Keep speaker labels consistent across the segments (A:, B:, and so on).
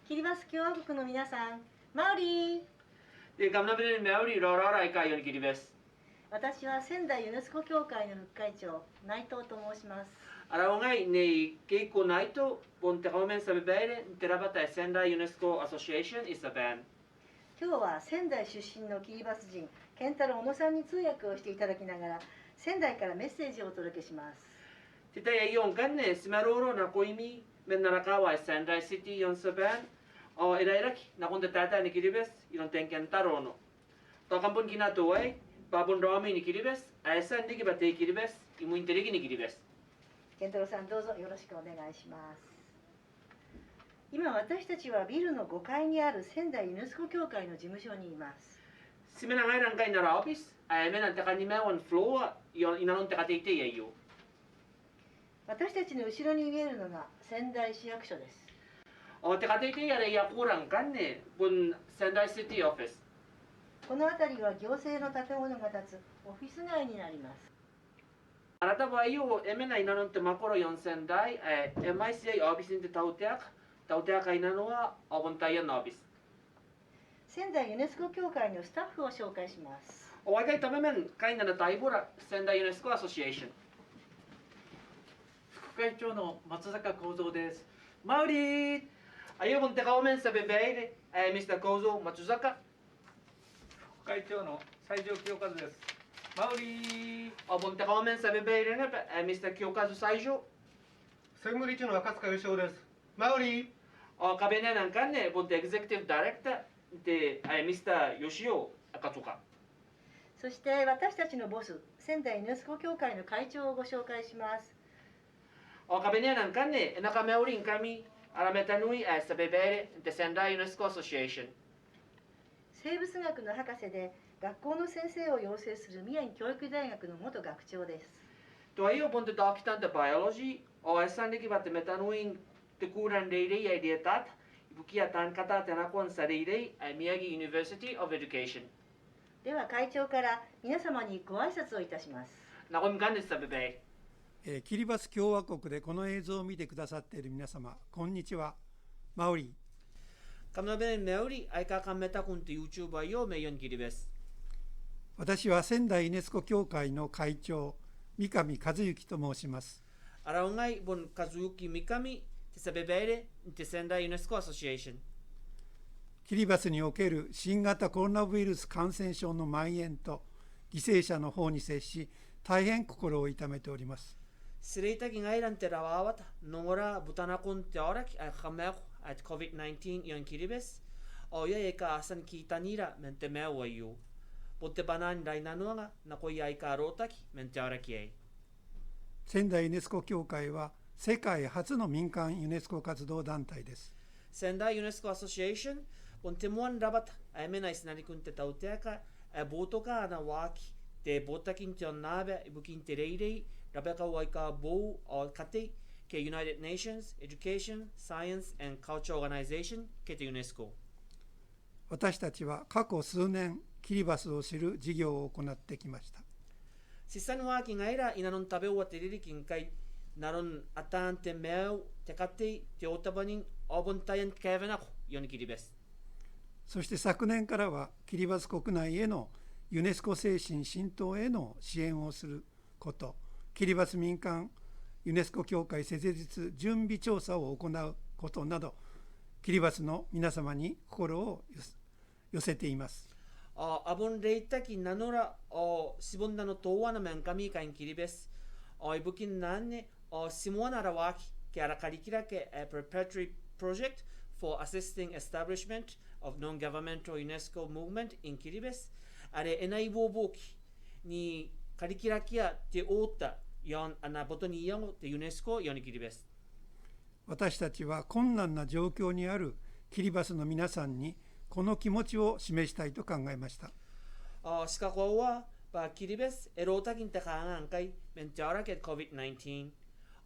A: キリバス共和国の皆さん、マウリー。
B: Gamnabilen Maori Rora Ikayon Kiribes.
A: 私は仙台ユネスコ協会の副会長、内藤と申します。
B: Araungai nei Keiko Naito, Bonteromen Sabebere, Terabata Sendai UNESCO Association is a band.
A: 今日は仙台出身のキリバス人、健太郎小野さんに通訳をしていただきながら、仙台からメッセージをお届けします。
B: Tita Yon Ganne, Simaroro Nakoimi, Menarakawa Sendai City on Saban, o Irairaki, Nakonda Tata ni Kiribes, Yon Tenken Tarono. Tokampun Kinatuai, Babun Rami ni Kiribes, Asan Nikibate Kiribes, Imuinterigi ni Kiribes.
A: 健太郎さん、どうぞよろしくお願いします。今私たちはビルの5階にある仙台ユネスコ協会の事務所にいます。
B: Simenangai Rangai Nara Office, Menan Takanima on floor, Inanon Takate Yayo.
A: 私たちの後ろに見えるのが仙台市役所です。
B: O Takate Yaya Kurang Kane, Bun Sendai City Office.
A: この辺りは行政の建物が建つオフィス街になります。
B: Arata ba iyo emena inanon te makoro yon Sendai, MICA office in the Tauteak inanoa Obontayan office.
A: 仙台ユネスコ協会のスタッフを紹介します。
B: O Wagai Tamemen, Kaina na Taibura, Sendai UNESCO Association.
C: 副会長の松坂幸三です。マウリー。
B: Ayo Bonteromen Sabebere, Mr. Kozo Matsuzaka.
C: 副会長の西条清和です。マウリー。
B: O Bonteromen Sabebere, Mr. Kyokazu Saijo.
D: 専務理事の赤塚義雄です。マウリー。
B: O Kabenan Kane, Bonte Executive Director, Mr. Yoshio Akatsuka.
A: そして私たちのボス、仙台ユネスコ協会の会長をご紹介します。
B: O Kabenan Kane, Nakamaurin Kami, Arametanui Sabebere, the Sendai UNESCO Association.
A: 生物学の博士で学校の先生を養成する宮城教育大学の元学長です。
B: To ayo Bonte Doctor de Biology, o Esandiki Batemetanuin, the Kuran Dei Ideatat, Bukiatan Kata Tenakon Sadei, Miyagi University of Education.
A: では会長から皆様にご挨拶をいたします。
B: Nakom Gandhi Sabebere.
E: キリバス共和国でこの映像を見てくださっている皆様、こんにちは。マウリー。
B: Kamnaben Maori, Aika Kameta Kunti YouTube ayo Mayon Kiribes.
E: 私は仙台ユネスコ協会の会長、三上和幸と申します。
B: Araungai Bon Kazuyuki Mikami, Sabebere, the Sendai UNESCO Association.
E: キリバスにおける新型コロナウイルス感染症の蔓延と犠牲者の方に接し、大変心を痛めております。
B: Sirita Gingairan Terawawat, Nongora Butanakun Teorak, Khamek at COVID-19 yon Kiribes, Oya Eka Asan Kitanira, Mentemeo Wayu. Pontebanan Rainanuanga, Nakoya Eka Rotaki, Menteorakie.
E: 仙台ユネスコ協会は世界初の民間ユネスコ活動団体です。
B: Sendai UNESCO Association, Pontemuan Rabat, Amena Isnanikun Tauteaka, Abotoka Anawaki, Te Botakin Tionabe, Bukin Terei, Rebecca Waika Bo, or Kate, Ke United Nations, Education, Science and Culture Organization, Ke UNESCO.
E: 私たちは過去数年、キリバスを知る事業を行ってきました。
B: Sisan Waki Naira, Inanon Tabe Waterikin Kai, Naron Atan Temeo, Tekate, Teotabanin, Obontayan Kavanako, Yon Kiribes.
E: そして昨年からはキリバス国内へのユネスコ精神浸透への支援をすること、キリバス民間ユネスコ協会設立準備調査を行うことなど、キリバスの皆様に心を寄せています。
B: Abon Reitaki Nanora, o Sibondano Towana Mankami Kain Kiribes, o Ibukin Nane, o Simona Rawaki, Ke Arakarikirake, a preparatory project for assisting establishment of non-governmental UNESCO movement in Kiribes, Are Enaiboboki, Ni Karikirakia Te Ota, Yon Anabotoni Yango, Te UNESCO, Yon Kiribes.
E: 私たちは困難な状況にあるキリバスの皆さんにこの気持ちを示したいと考えました。
B: Skakawa, Pa Kiribes, Erotakin Takangan Kai, Mentaraket COVID-19,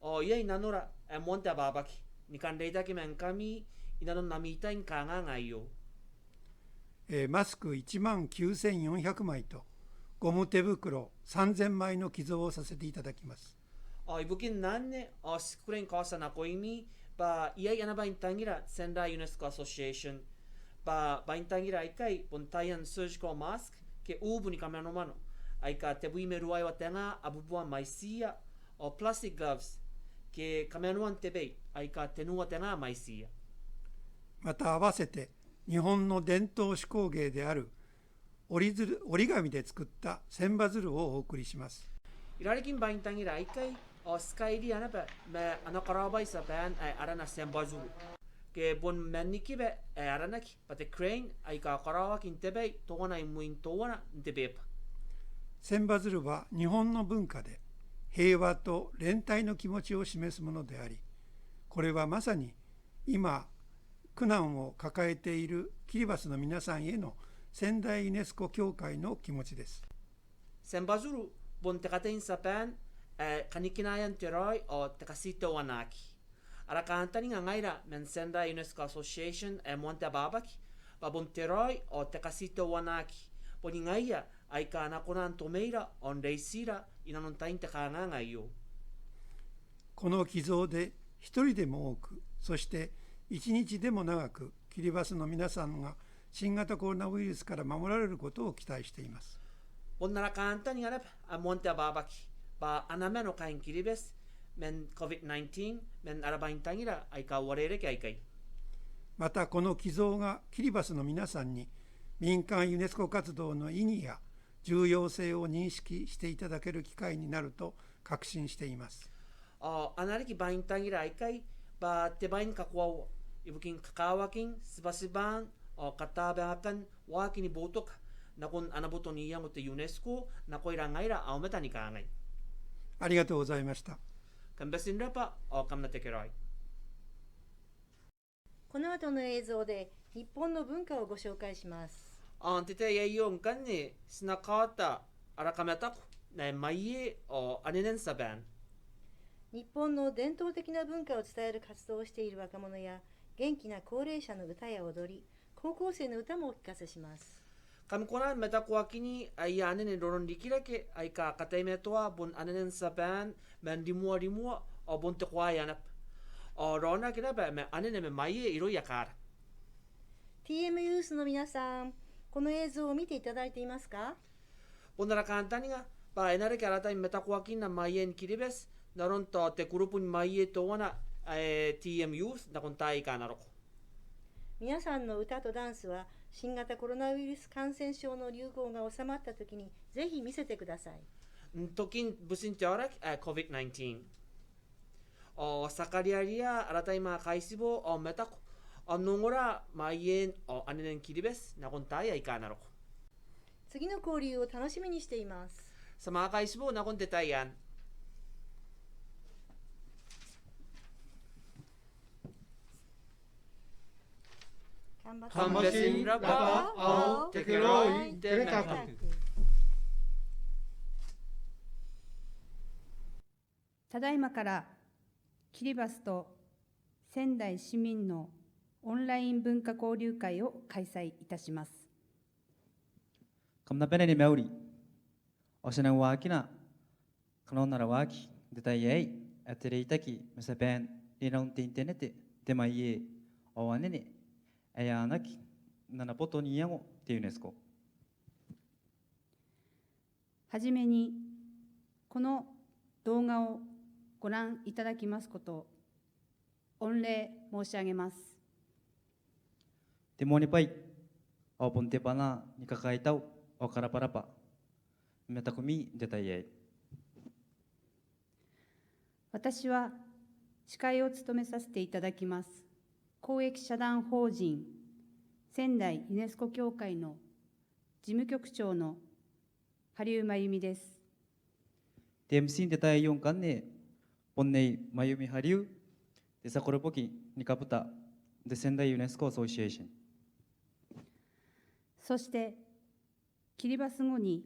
B: o Yay Nanora, and Monta Babaki, Nikandeitaki Mankami, Inanon Namita in Kangan Ayo.
E: マスク19,400枚とゴム手袋3000枚の寄贈をさせていただきます。
B: Ibukin Nane, o Skuren Kosa Nakoimi, ba iyay ana ba intangira Sendai UNESCO Association ba intangira ikai bontayan surgical mask ke ubu ni kamano mano aika tebui meruai wa tenga abubua maisia o plastic gloves ke kamano tebei aika tenua tenga maisia
E: また合わせて日本の伝統手工芸である折り紙で作った千羽鶴をお送りします。
B: Irarikin ba intangira ikai o skyri ana ba me ana karabai sa ban ay arana sembazuru ke bon meniki be ay aranaki pate crane aika karawakin tebei towana imuin towana tebep
E: 千羽鶴は日本の文化で平和と連帯の気持ちを示すものであり、これはまさに今苦難を抱えているキリバスの皆さんへの仙台ユネスコ協会の気持ちです。
B: Sembazuru bon tekatein sa ban kanikinayan teroy o tekasito wanaki arakantani nga ngaira men Sendai UNESCO Association e monte babaki babon teroy o tekasito wanaki bon ngaya ay ka nakunan tomeira on reisira inanontain tekanga ngayo
E: この寄贈で一人でも多く、そして一日でも長くキリバスの皆さんが新型コロナウイルスから守られることを期待しています。
B: bon narakantani nga a monte babaki ba anamen o kain kiribes men COVID-19 men arabaintangira ay ka warere ke ay kai
E: またこの寄贈がキリバスの皆さんに民間ユネスコ活動の意義や重要性を認識していただける機会になると確信しています。
B: anariki baintangira ay kai ba tebain kakwaw ibuking kakawaking sibasiban o katabakan wakin ibotok na kung anabuto niya mo te UNESCO na ko'y rangaira aumeta ni kangay
E: ありがとうございました。
B: kambesin rapa o kam na tekeroy
A: この後の映像で日本の文化をご紹介します。
B: tite yayon kan ni sinakata arakametak na maye o aninen sa ban
A: 日本の伝統的な文化を伝える活動をしている若者や元気な高齢者の歌や踊り、高校生の歌もお聞かせします。
B: kamkunan metakwakini ay anin ni roron dikirake ay kakatay metoa bon aninen sa ban men rimua o bon tekwayanap o rona kinaba me aninen me maye iro yakara
A: TM ユースの皆さん、この映像を見ていただいていますか？
B: bon narakantani nga ba enare karatay metakwakin na mayen kiribes naron to te kurupun maye to wana TM Youth na kuntai ka naroko
A: 皆さんの歌とダンスは新型コロナウイルス感染症の流行が収まった時にぜひ見せてください。
B: tokin busin teorak COVID-19 o sakariaria aratay mga kaisibo o metako o nungora mayen o aninen kiribes na kuntai ay ka naroko
A: 次の交流を楽しみにしています。
B: sa mga kaisibo na kuntetayan
D: Kambasin rapa ao tekeroi tenetaku.
F: ただいまからキリバスと仙台市民のオンライン文化交流会を開催いたします。
G: Kamna pena ni Mauri. O sinang waki na. Kanon na rawaki. Detayay. At reitaki. Masapen. Linaw tintenete. Temaye. O anene. Ayanaki. Nanapoto niyango. Te UNESCO.
F: はじめにこの動画をご覧いただきますことを御礼申し上げます。
G: Timoni pai. O punte pa na ni kakaitaw. O karaparapa. Metakumi detayay.
F: 私は司会を務めさせていただきます公益社団法人仙台ユネスコ協会の事務局長の羽生真由美です。
G: TMC detay yung kanne. Ponnei Mayumi Hariu. De Sakurapoki ni kaputa. De Sendai UNESCO Association.
F: そしてキリバス語に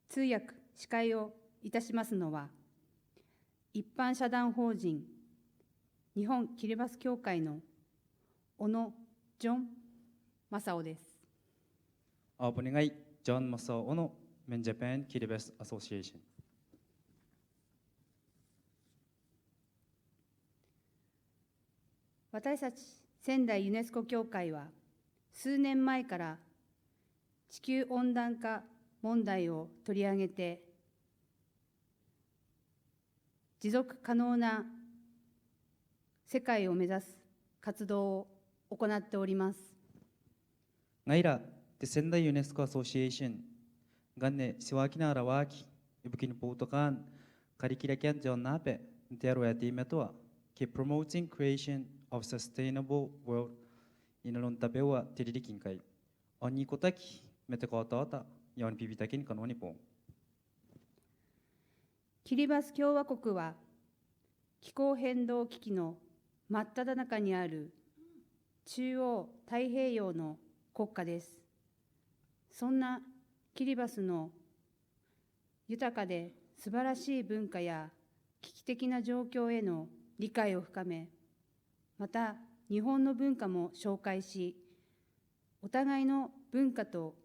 F: 通訳司会をいたしますのは一般社団法人日本キリバス協会の小野ジョン正夫です。
G: Openingay John Masao Ono, Men Japan Kiribati Association.
F: 私たち仙台ユネスコ協会は数年前から地球温暖化問題を取り上げて持続可能な世界を目指す活動を行っております。
G: Ngaira, the Sendai UNESCO Association, Ganne Siwakina Rawaki, Ibukin Putokan, Karikirakian John Nape, Teruati Metua, keep promoting creation of sustainable world in Lontabewa Tirikinkai. Onikotaki, Metakota, Yon Pibitakin Kanonipo.
F: キリバス共和国は気候変動危機の真っ只中にある中央太平洋の国家です。そんなキリバスの豊かで素晴らしい文化や危機的な状況への理解を深め、また日本の文化も紹介し、お互いの文化と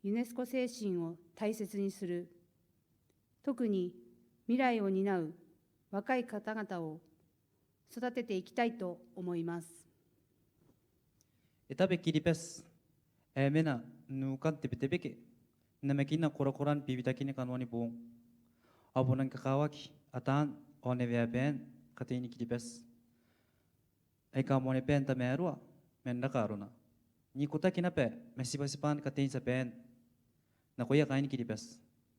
F: ユネスコ精神を大切にする、特に未来を担う若い方々を育てていきたいと思います。
G: Itabe Kiripes, Emena, Nukan Tibetebeke, Namakina Korokoran Pibitakin Kanonipo, Abonan Kakawaki, Atan, Onevia Ben, Katini Kiripes. Ekamone Penta Merua, Mendakaruna. Nikotakinape, Messibasipan Katin Sapen, Nakoya Kain Kiripes,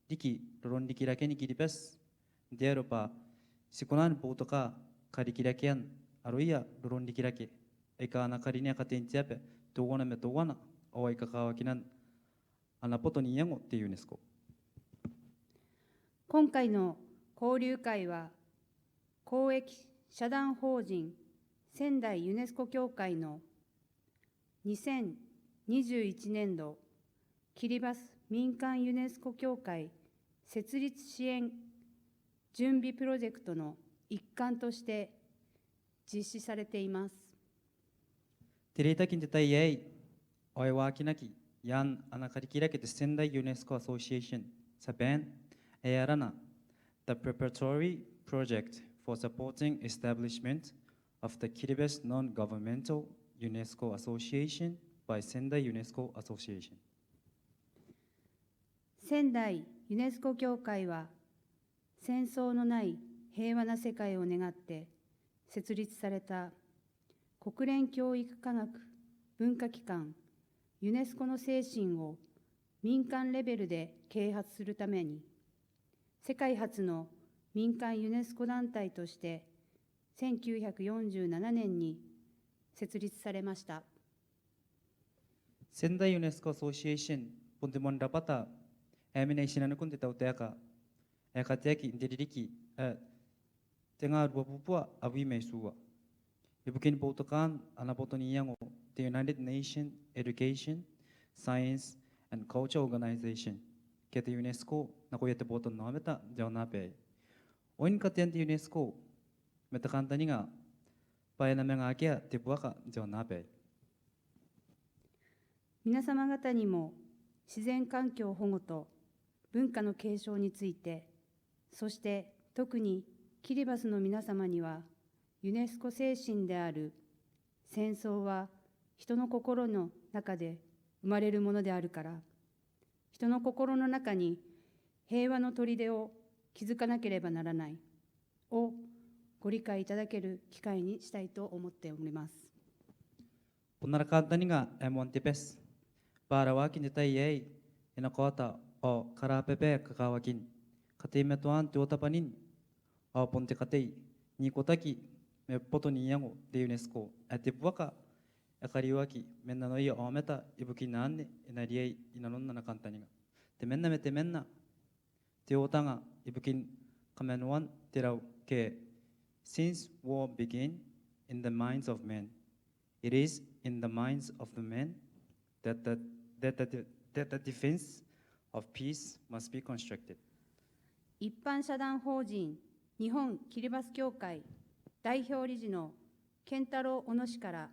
G: Diki, Rondikirakeni Kiripes, Deropa, Sikunan Putoka, Karikirakian, Aruia, Rondikirake, Ekana Karinia Katin Tiape, Tuwana Metuwana, O Ekakawakinan, Anapoto Niyango, Te UNESCO.
F: 今回の交流会は、公益社団法人仙台ユネスコ協会の2021年度キリバス民間ユネスコ協会設立支援準備プロジェクトの一環として実施されています。
G: Tiritakin Tayay, Oiwakinaki, Yan Anakarikirake, the Sendai UNESCO Association, Saban, Ayarana, the preparatory project for supporting establishment of the Kiribati Non-Governmental UNESCO Association by Sendai UNESCO Association.
F: 仙台ユネスコ協会は戦争のない平和な世界を願って設立された国連教育科学文化機関ユネスコの精神を民間レベルで啓発するために世界初の民間ユネスコ団体として1947年に設立されました。
G: Sendai UNESCO Association, Puntimon Rapata, Emina Sinanukun Tauteka, Ekateki, Indiriki, Tenga Wapua, Avi Mesua. Ibukin Potokan, Anapotoniango, the United Nations Education, Science, and Culture Organization, Get the UNESCO, Nakoyete Boton Nometa, Jonape. Oin Katian UNESCO, Metakantaniga, Payanamengakia, Tibuaka, Jonape.
F: 皆様方にも自然環境保護と文化の継承について、そして特にキリバスの皆様にはユネスコ精神である戦争は人の心の中で生まれるものであるから、人の心の中に平和の砦を築かなければならないをご理解いただける機会にしたいと思っております。
G: Punarakantaniga, Montepes. Para wakin itayay, inakota o karapepe kakawakin, katimetuan tuotapanin, o pontekatay, nikotaki, me potoniyango de UNESCO, atipuaka, akariwaki, menanoia o meta, ibukinane, inariay, inanonna na kantaniga. Temenna, teotanga, ibukin kamenuan, tiraw, ke, since war began in the minds of men, it is in the minds of the men that the defense of peace must be constructed.
F: 一般社団法人日本キリバス協会代表理事の健太郎小野氏から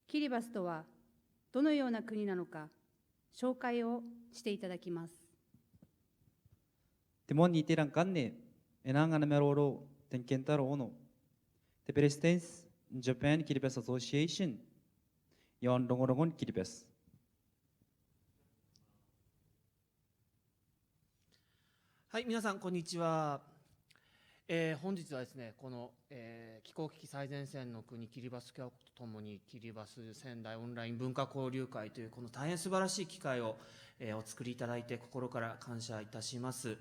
F: キリバスとはどのような国なのか紹介をしていただきます。
G: Timon itirang kanne, enanga na meroro, ten Kentaro Ono. The presidents Japan Kiribati Association yon rongorongon Kiribati.
B: はい、皆さん、こんにちは。本日はですね、この、気候危機最前線の国、キリバス共和国とともに、キリバス仙台オンライン文化交流会という、この大変素晴らしい機会を、お作りいただいて、心から感謝いたします。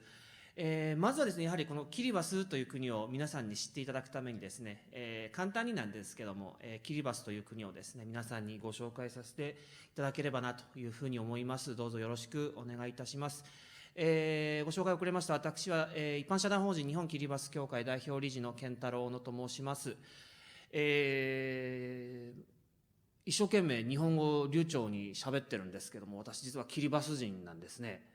B: まずはですね、やはりこのキリバスという国を皆さんに知っていただくためにですね、簡単になんですけども、キリバスという国をですね、皆さんにご紹介させていただければなというふうに思います。どうぞよろしくお願いいたします。ご紹介遅れました。私は、一般社団法人日本キリバス協会代表理事の健太郎小野と申します。一生懸命日本語を流暢に喋ってるんですけども、私実はキリバス人なんですね。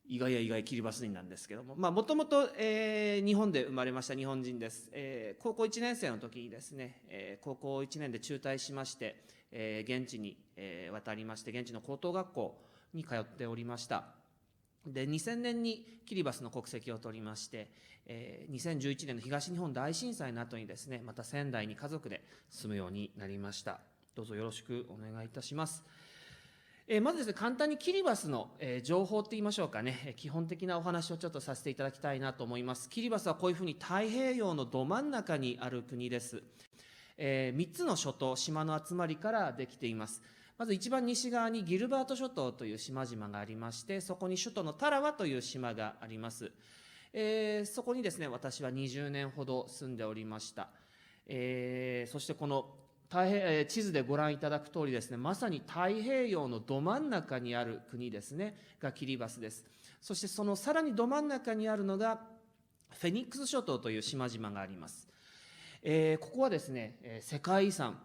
B: 意外や意外キリバス人なんですけども、もともと日本で生まれました日本人です。高校1年生の時にですね、高校1年で中退しまして、現地に渡りまして、現地の高等学校に通っておりました。で、2000年にキリバスの国籍を取りまして、2011年の東日本大震災の後にですね、また仙台に家族で住むようになりました。どうぞよろしくお願いいたします。まずですね、簡単にキリバスの情報って言いましょうかね、基本的なお話をちょっとさせていただきたいなと思います。キリバスはこういうふうに太平洋のど真ん中にある国です。3つの諸島、島の集まりからできています。まず一番西側にギルバート諸島という島々がありまして、そこに首都のタラワという島があります。そこにですね、私は20年ほど住んでおりました。そしてこの地図でご覧いただく通りですね、まさに太平洋のど真ん中にある国ですね、がキリバスです。そしてそのさらにど真ん中にあるのがフェニックス諸島という島々があります。ここはですね、世界遺産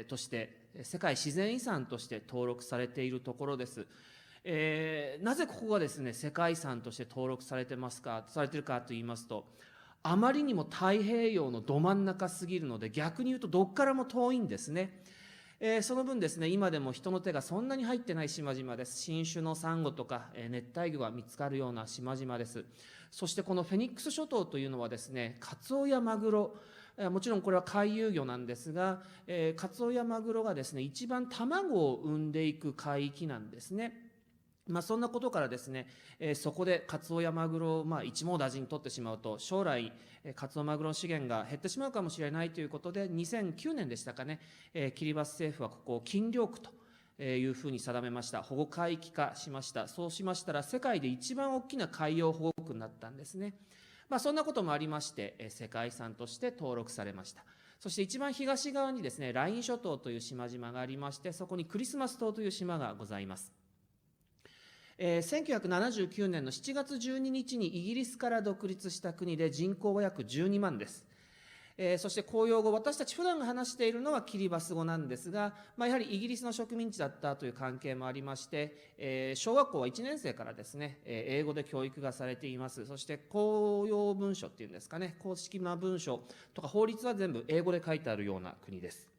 B: として世界自然遺産として登録されているところです。なぜここがですね世界遺産として登録されているかと言いますと、あまりにも太平洋のど真ん中すぎるので、逆に言うとどっからも遠いんですね。その分ですね、今でも人の手がそんなに入ってない島々です。新種のサンゴとか熱帯魚が見つかるような島々です。そしてこのフェニックス諸島というのはですね、カツオやマグロ、もちろんこれは回遊魚なんですが、カツオやマグロがですね、一番卵を産んでいく海域なんですね。そんなことからですね、そこでカツオやマグロを一網打尽に取ってしまうと、将来カツオマグロ資源が減ってしまうかもしれないということで、2009年でしたかね、キリバス政府はここを禁漁区というふうに定めました。保護海域化しました。そうしましたら、世界で一番大きな海洋保護区になったんですね。そんなこともありまして、世界遺産として登録されました。そして一番東側にですね、ライン諸島という島々がありまして、そこにクリスマス島という島がございます。1979年の7月12日にイギリスから独立した国で、人口は約12万です。そして公用語、私たち普段話しているのはキリバス語なんですが、やはりイギリスの植民地だったという関係もありまして、小学校は1年生からですね、英語で教育がされています。そして公用文書っていうんですかね、公式な文書とか法律は全部英語で書いてあるような国です。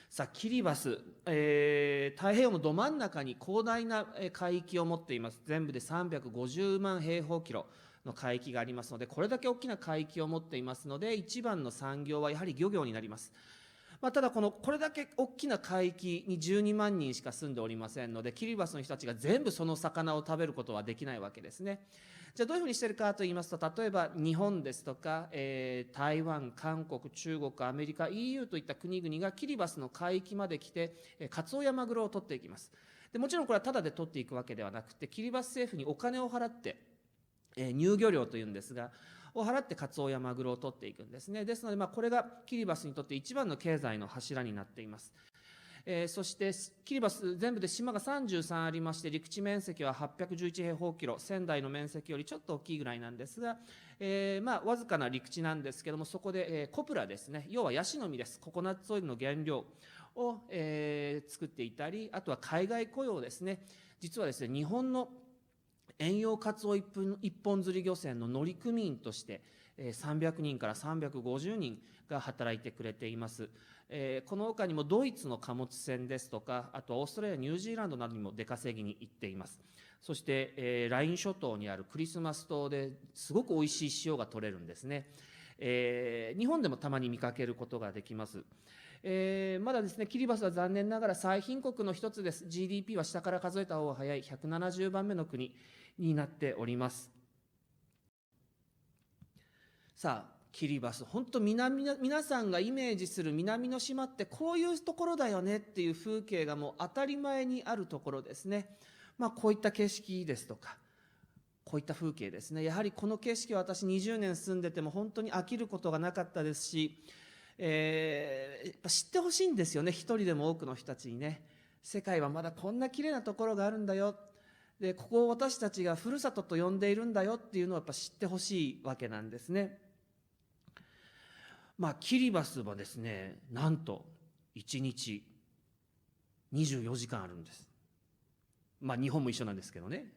B: さあ、キリバス、太平洋のど真ん中に広大な海域を持っています。全部で350万平方キロの海域がありますので、これだけ大きな海域を持っていますので、一番の産業はやはり漁業になります。ただこれだけ大きな海域に12万人しか住んでおりませんので、キリバスの人たちが全部その魚を食べることはできないわけですね。じゃあどういうふうにしてるかと言いますと、例えば日本ですとか、台湾、韓国、中国、アメリカ、EU といった国々がキリバスの海域まで来て、カツオやマグロを取っていきます。でもちろんこれはタダで取っていくわけではなくて、キリバス政府にお金を払って、入漁料というんですが、を払ってカツオやマグロを取っていくんですね。ですので、これがキリバスにとって一番の経済の柱になっています。そしてキリバス全部で島が33ありまして、陸地面積は811平方キロ、仙台の面積よりちょっと大きいぐらいなんですが、わずかな陸地なんですけども、そこで、コプラですね、要はヤシの実です。ココナッツオイルの原料を、作っていたり、あとは海外雇用ですね。実はですね、日本の遠洋カツオ一本釣り漁船の乗組員として300人から350人が働いてくれています。この他にもドイツの貨物船ですとか、あとオーストラリア、ニュージーランドなどにも出稼ぎに行っています。そして、ライン諸島にあるクリスマス島ですごくおいしい塩が取れるんですね。日本でもたまに見かけることができます。まだですね、キリバスは残念ながら最貧国の一つです。GDP は下から数えた方が早い170番目の国になっております。さあ、キリバス、本当皆さんがイメージする南の島ってこういうところだよねっていう風景がもう当たり前にあるところですね。こういった景色ですとか、こういった風景ですね。やはりこの景色は私20年住んでても本当に飽きることがなかったですし、やっぱ知ってほしいんですよね、一人でも多くの人たちにね。世界はまだこんな綺麗なところがあるんだよ。で、ここを私たちがふるさとと呼んでいるんだよっていうのをやっぱ知ってほしいわけなんですね。キリバスはですね、なんと1日24時間あるんです。日本も一緒なんですけどね。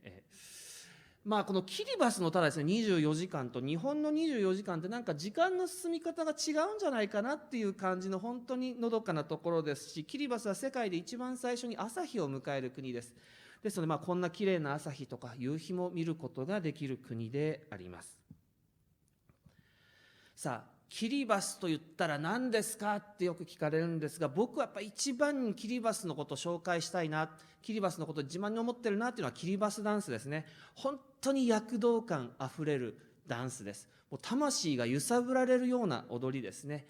B: このキリバスのただですね、24時間と日本の24時間ってなんか時間の進み方が違うんじゃないかなっていう感じの本当にのどかなところですし、キリバスは世界で一番最初に朝日を迎える国です。ですのでこんな綺麗な朝日とか夕日も見ることができる国であります。さあ、キリバスと言ったら何ですかってよく聞かれるんですが、僕はやっぱ一番にキリバスのことを紹介したいな、キリバスのことを自慢に思ってるなっていうのはキリバスダンスですね。本当に躍動感あふれるダンスです。もう魂が揺さぶられるような踊りですね。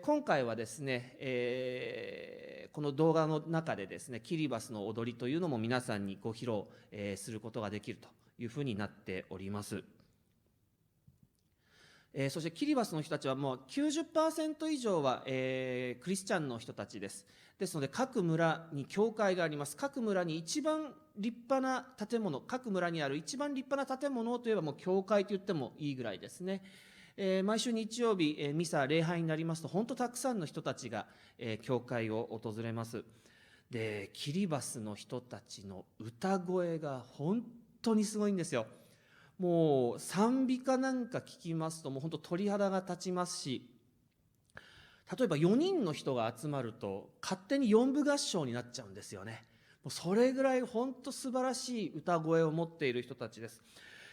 B: 今回はですね、この動画の中でですね、キリバスの踊りというのも皆さんにご披露、することができるというふうになっております。そしてキリバスの人たちはもう 90% 以上は、クリスチャンの人たちです。ですので各村に教会があります。各村に一番立派な建物、各村にある一番立派な建物といえばもう教会と言ってもいいぐらいですね。毎週日曜日、ミサ礼拝になりますと本当たくさんの人たちが、教会を訪れます。で、キリバスの人たちの歌声が本当にすごいんですよ。もう賛美歌なんか聞きますともう本当鳥肌が立ちますし、例えば4人の人が集まると勝手に4部合唱になっちゃうんですよね。もうそれぐらい本当素晴らしい歌声を持っている人たちです。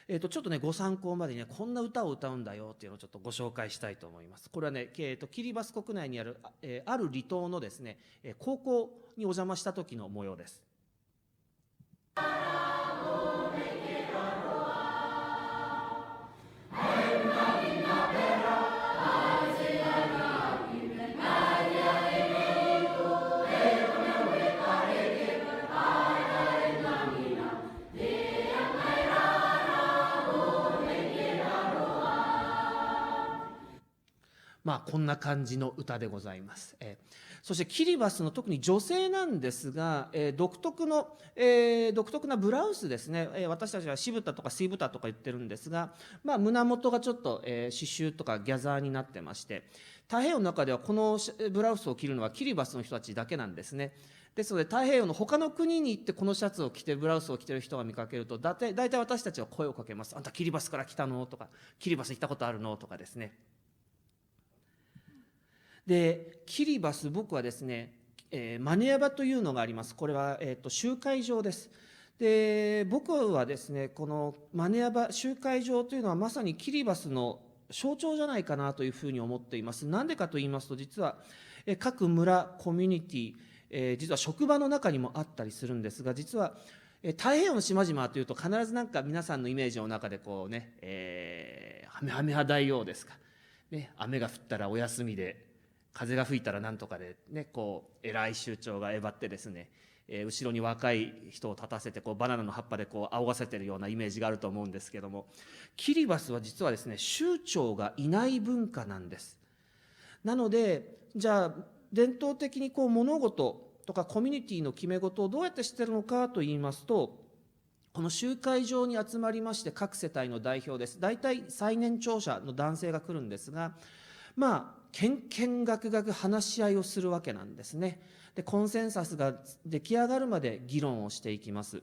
B: ちょっとねご参考までにねこんな歌を歌うんだよっていうのをちょっとご紹介したいと思います。これはね、キリバス国内にある、ある離島のですね、高校にお邪魔した時の模様です。こんな感じの歌でございます。そしてキリバスの特に女性なんですが、独特なブラウスですね。私たちはシブタとかシブタとか言ってるんですが、胸元がちょっと、刺繍とかギャザーになってまして、太平洋の中ではこのブラウスを着るのはキリバスの人たちだけなんですね。ですので太平洋の他の国に行ってこのシャツを着てブラウスを着てる人が見かけると大体私たちは声をかけます。あんたキリバスから来たのとか、キリバス行ったことあるのとかですね。で、キリバス、僕はですね、マネヤバというのがあります。これは、集会場です。で、僕はですね、このマネヤバ集会場というのはまさにキリバスの象徴じゃないかなというふうに思っています。なんでかと言いますと、実は各村、コミュニティ、実は職場の中にもあったりするんですが、実は太平洋の島々というと必ずなんか皆さんのイメージの中でこうね、ハメハメハ大王ですか、ね、雨が降ったらお休みで、風が吹いたらなんとかでね、こう偉い首長がえばってですね、後ろに若い人を立たせてこうバナナの葉っぱでこう仰がせてるようなイメージがあると思うんですけども、キリバスは実はですね、首長がいない文化なんです。なので、じゃあ伝統的にこう物事とかコミュニティの決め事をどうやってしてるのかと言いますと、この集会場に集まりまして各世帯の代表です。大体最年長者の男性が来るんですが、けんけんがくがく話し合いをするわけなんですね。で、コンセンサスが出来上がるまで議論をしていきます。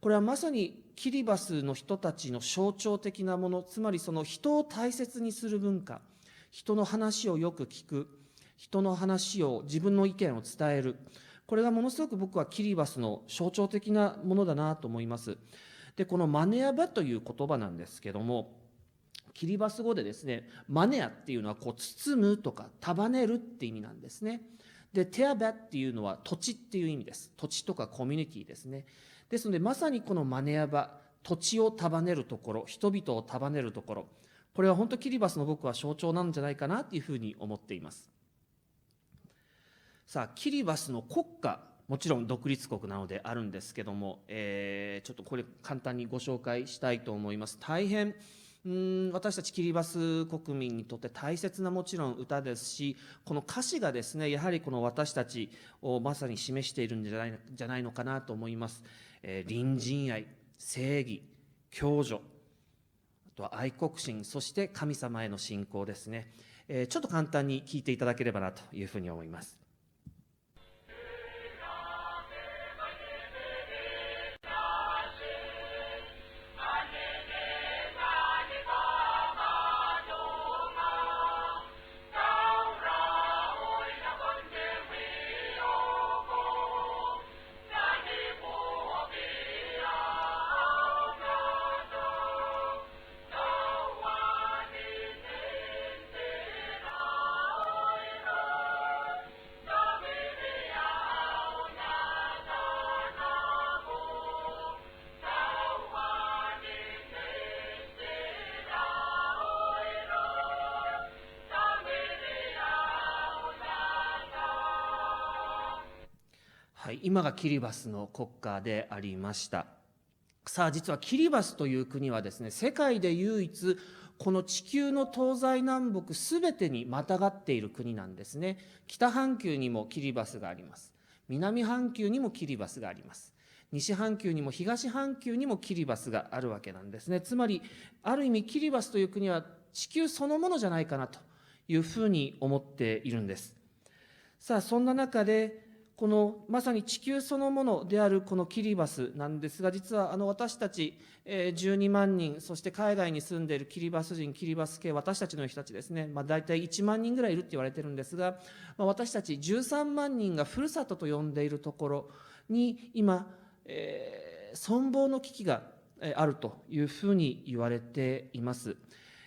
B: これはまさにキリバスの人たちの象徴的なもの、つまりその人を大切にする文化、人の話をよく聞く、人の話を、自分の意見を伝える、これがものすごく僕はキリバスの象徴的なものだなと思います。で、このマネヤバという言葉なんですけども、キリバス語でですね、マネアっていうのはこう包むとか束ねるって意味なんですね。で、テアバっていうのは土地っていう意味です。土地とかコミュニティですね。ですので、まさにこのマネアバ、土地を束ねるところ、人々を束ねるところ、これは本当キリバスの僕は象徴なんじゃないかなというふうに思っています。さあ、キリバスの国家、もちろん独立国なのであるんですけども、ちょっとこれ簡単にご紹介したいと思います。大変私たちキリバス国民にとって大切なもちろん歌ですし、この歌詞がですね、やはりこの私たちをまさに示しているんじゃないのかなと思います。隣人愛、正義、共助、あとは愛国心、そして神様への信仰ですね。ちょっと簡単に聞いていただければなというふうに思います。はい、今がキリバスの国歌でありました。さあ、実はキリバスという国はですね、世界で唯一この地球の東西南北すべてにまたがっている国なんですね。北半球にもキリバスがあります。南半球にもキリバスがあります。西半球にも東半球にもキリバスがあるわけなんですね。つまり、ある意味キリバスという国は地球そのものじゃないかなというふうに思っているんです。さあ、そんな中で、このまさに地球そのものであるこのキリバスなんですが、実は私たち12万人、そして海外に住んでいるキリバス人、キリバス系、私たちの人たちですね、大体1万人ぐらいいるって言われてるんですが、私たち13万人がふるさとと呼んでいるところに今、存亡の危機があるというふうに言われています。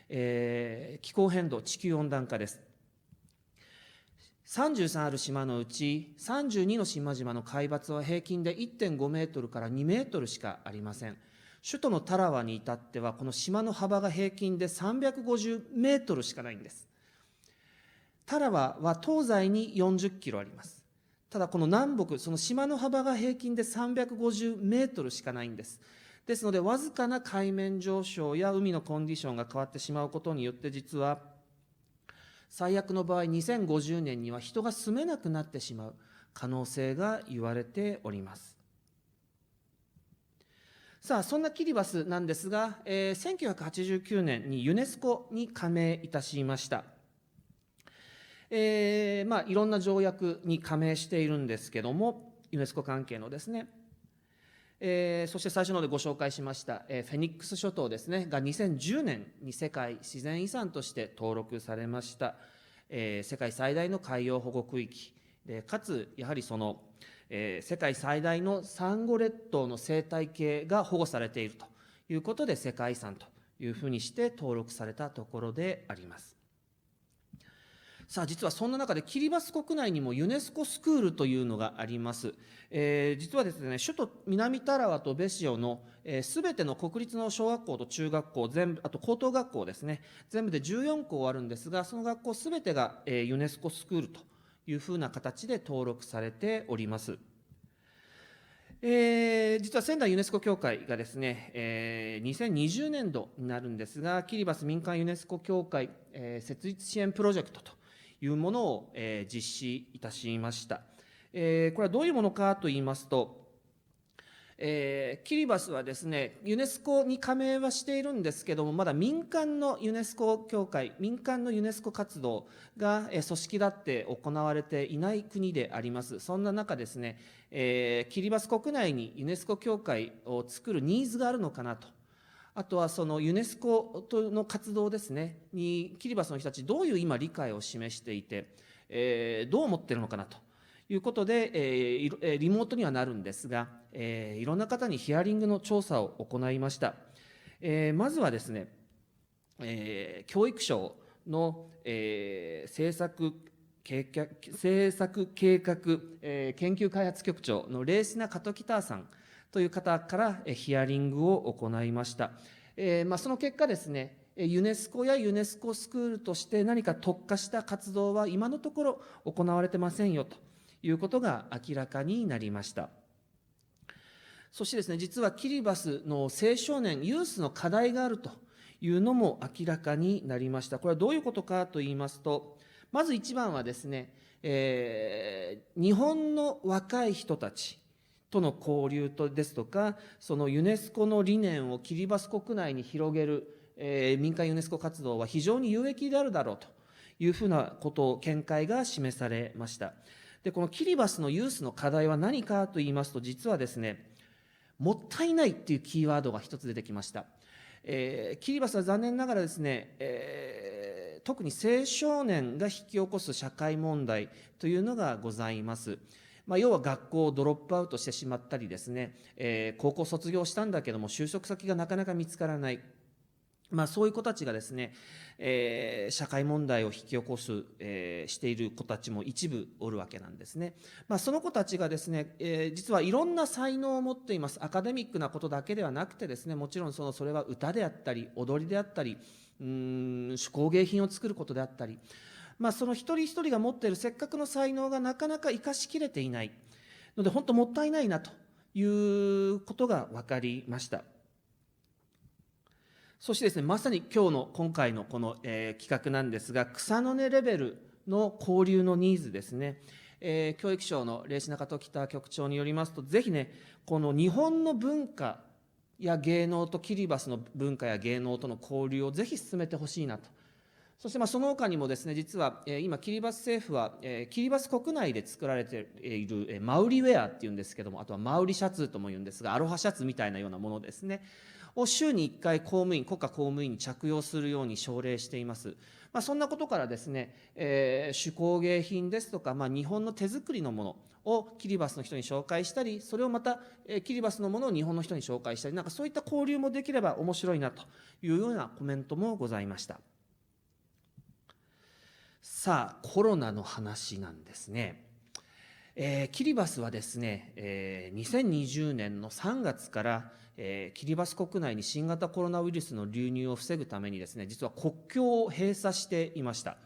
B: 気候変動、地球温暖化です。33ある島のうち32の島々の海抜は平均で 1.5 メートルから2メートルしかありません。首都のタラワに至ってはこの島の幅が平均で350メートルしかないんです。タラワは東西に40キロあります。ただこの南北、その島の幅が平均で350メートルしかないんです。ですのでわずかな海面上昇や海のコンディションが変わってしまうことによって実は最悪の場合2050年には人が住めなくなってしまう可能性が言われております。さあそんなキリバスなんですが、1989年にユネスコに加盟いたしました。いろんな条約に加盟しているんですけども、ユネスコ関係のですね、そして最初のでご紹介しました、フェニックス諸島ですねが2010年に世界自然遺産として登録されました、世界最大の海洋保護区域で、かつやはりその、世界最大のサンゴ列島の生態系が保護されているということで世界遺産というふうにして登録されたところであります。さあ実はそんな中でキリバス国内にもユネスコスクールというのがあります。実はですね、首都南タラワとベシオのすべての国立の小学校と中学校全部、あと高等学校ですね、全部で14校あるんですが、その学校すべてがユネスコスクールというふうな形で登録されております。実は仙台ユネスコ協会がですね、2020年度になるんですが、キリバス民間ユネスコ協会、設立支援プロジェクトというものを、実施いたしました。これはどういうものかといいますと、キリバスはですね、ユネスコに加盟はしているんですけども、まだ民間のユネスコ協会、民間のユネスコ活動が組織だって行われていない国であります。そんな中ですね、キリバス国内にユネスコ協会を作るニーズがあるのかなと。あとはそのユネスコの活動ですねにキリバスの人たちどういう今理解を示していて、どう思っているのかなということで、リモートにはなるんですが、いろんな方にヒアリングの調査を行いました。まずはですね、教育省の、政策計画、研究開発局長のレーシナ・カトキターさんという方からヒアリングを行いました。その結果ですね、ユネスコやユネスコスクールとして何か特化した活動は今のところ行われてませんよということが明らかになりました。そしてですね、実はキリバスの青少年、ユースの課題があるというのも明らかになりました。これはどういうことかといいますと、まず一番はですね、日本の若い人たちとの交流ですとか、そのユネスコの理念をキリバス国内に広げる、民間ユネスコ活動は非常に有益であるだろうというふうなことを見解が示されました。で、このキリバスのユースの課題は何かと言いますと、実はですね、もったいないっていうキーワードが一つ出てきました。キリバスは残念ながらですね、特に青少年が引き起こす社会問題というのがございます。要は学校をドロップアウトしてしまったりですね、高校卒業したんだけども就職先がなかなか見つからない。そういう子たちがですね、社会問題を引き起こす、している子たちも一部おるわけなんですね。その子たちがですね、実はいろんな才能を持っています。アカデミックなことだけではなくてですね、もちろんそれは歌であったり、踊りであったり、手工芸品を作ることであったり、その一人一人が持っているせっかくの才能がなかなか生かしきれていないので、本当もったいないなということが分かりました。そしてですね、まさに今回のこの、企画なんですが、草の根レベルの交流のニーズですね、教育省のレーシナカトキタ局長によりますと、ぜひね、この日本の文化や芸能とキリバスの文化や芸能との交流をぜひ進めてほしいなと。そしてその他にもですね、実は今キリバス政府はキリバス国内で作られているマウリウェアっていうんですけども、あとはマウリシャツとも言うんですが、アロハシャツみたいなようなものですねを週に1回国家公務員に着用するように奨励しています。そんなことからですね、手工芸品ですとか、日本の手作りのものをキリバスの人に紹介したり、それをまたキリバスのものを日本の人に紹介したり、そういった交流もできれば面白いなというようなコメントもございました。さあ、コロナの話なんですね。キリバスはですね、2020年の3月からキリバス国内に新型コロナウイルスの流入を防ぐためにですね、実は国境を閉鎖していました。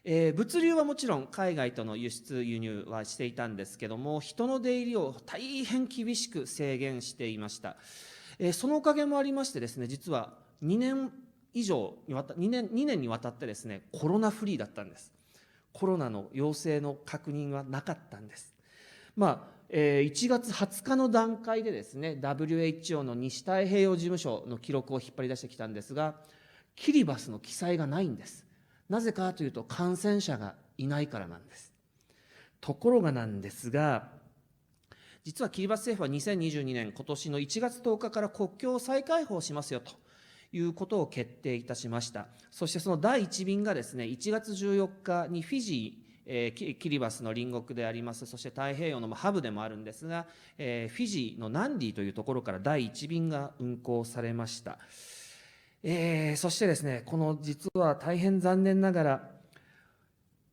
B: 物流はもちろん海外との輸出輸入はしていたんですけども、人の出入りを大変厳しく制限していました。そのおかげもありましてですね、実は2年にわたってですね、コロナフリーだったんです。コロナの陽性の確認はなかったんです。1月20日の段階でですね、WHO の西太平洋事務所の記録を引っ張り出してきたんですが、キリバスの記載がないんです。なぜかというと、感染者がいないからなんです。ところがなんですが、実はキリバス政府は2022年今年の1月10日から国境を再開放しますよということを決定いたしました。そしてその第1便がですね、1月14日にフィジー、キリバスの隣国であります、そして太平洋のハブでもあるんですが、フィジーのナンディというところから第1便が運航されました。そしてですね、この実は大変残念ながら、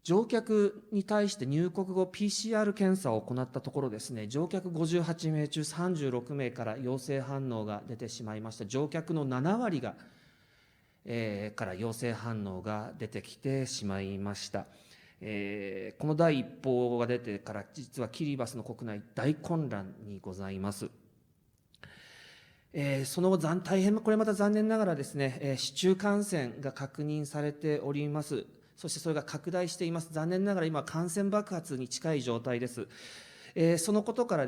B: 乗客に対して入国後 PCR 検査を行ったところですね、乗客58名中36名から陽性反応が出てしまいました。乗客の7割が、から陽性反応が出てきてしまいました。この第一報が出てから、実はキリバスの国内大混乱にございます。その後大変これまた残念ながらですね、市中感染が確認されております。そしてそれが拡大しています。残念ながら今感染爆発に近い状態です。このことから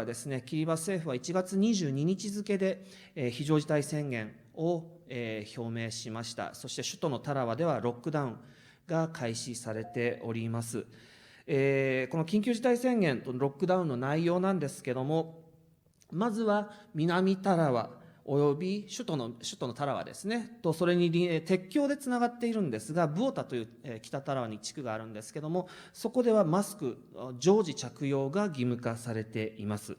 B: ですね、キリバス政府は1月22日付で非常事態宣言を表明しました。そして首都のタラワではロックダウンが開始されております。この緊急事態宣言とロックダウンの内容なんですけども、まずは南タラワおよび首都のタラワですねと、それに鉄橋でつながっているんですが、ブオタという北タラワに地区があるんですけども、そこではマスク常時着用が義務化されています。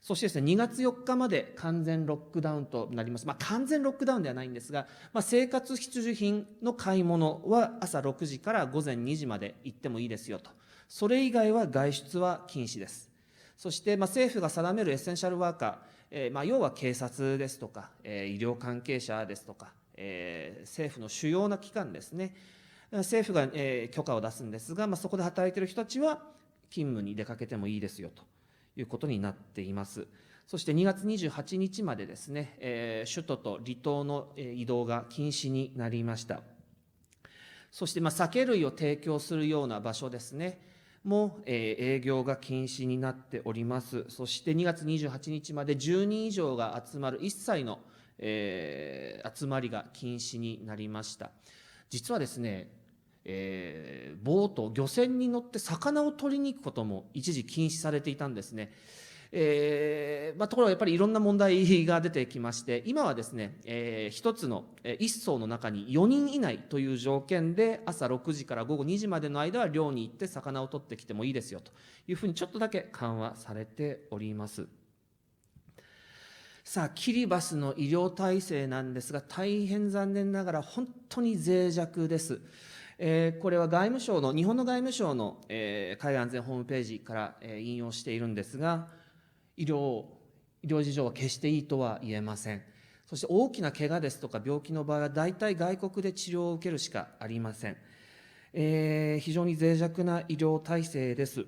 B: そしてですね、2月4日まで完全ロックダウンとなります。完全ロックダウンではないんですが、生活必需品の買い物は朝6時から午前2時まで行ってもいいですよと。それ以外は外出は禁止です。そして、政府が定めるエッセンシャルワーカー、要は警察ですとか、医療関係者ですとか、政府の主要な機関ですね。政府が、許可を出すんですが、そこで働いている人たちは勤務に出かけてもいいですよということになっています。そして2月28日までですね、首都と離島の移動が禁止になりました。そして、酒類を提供するような場所ですね、も営業が禁止になっております。そして2月28日まで10人以上が集まる一切の、集まりが禁止になりました。実はですね、ボート、漁船に乗って魚を取りに行くことも一時禁止されていたんですね。ところがやっぱりいろんな問題が出てきまして、今はですね、一つの一艘の中に4人以内という条件で、朝6時から午後2時までの間は漁に行って魚を取ってきてもいいですよというふうにちょっとだけ緩和されております。さあ、キリバスの医療体制なんですが、大変残念ながら本当に脆弱です。これは外務省の、日本の外務省の、海外安全ホームページから、引用しているんですが、医療事情は決していいとは言えません。そして大きな怪我ですとか病気の場合は大体外国で治療を受けるしかありません。非常に脆弱な医療体制です。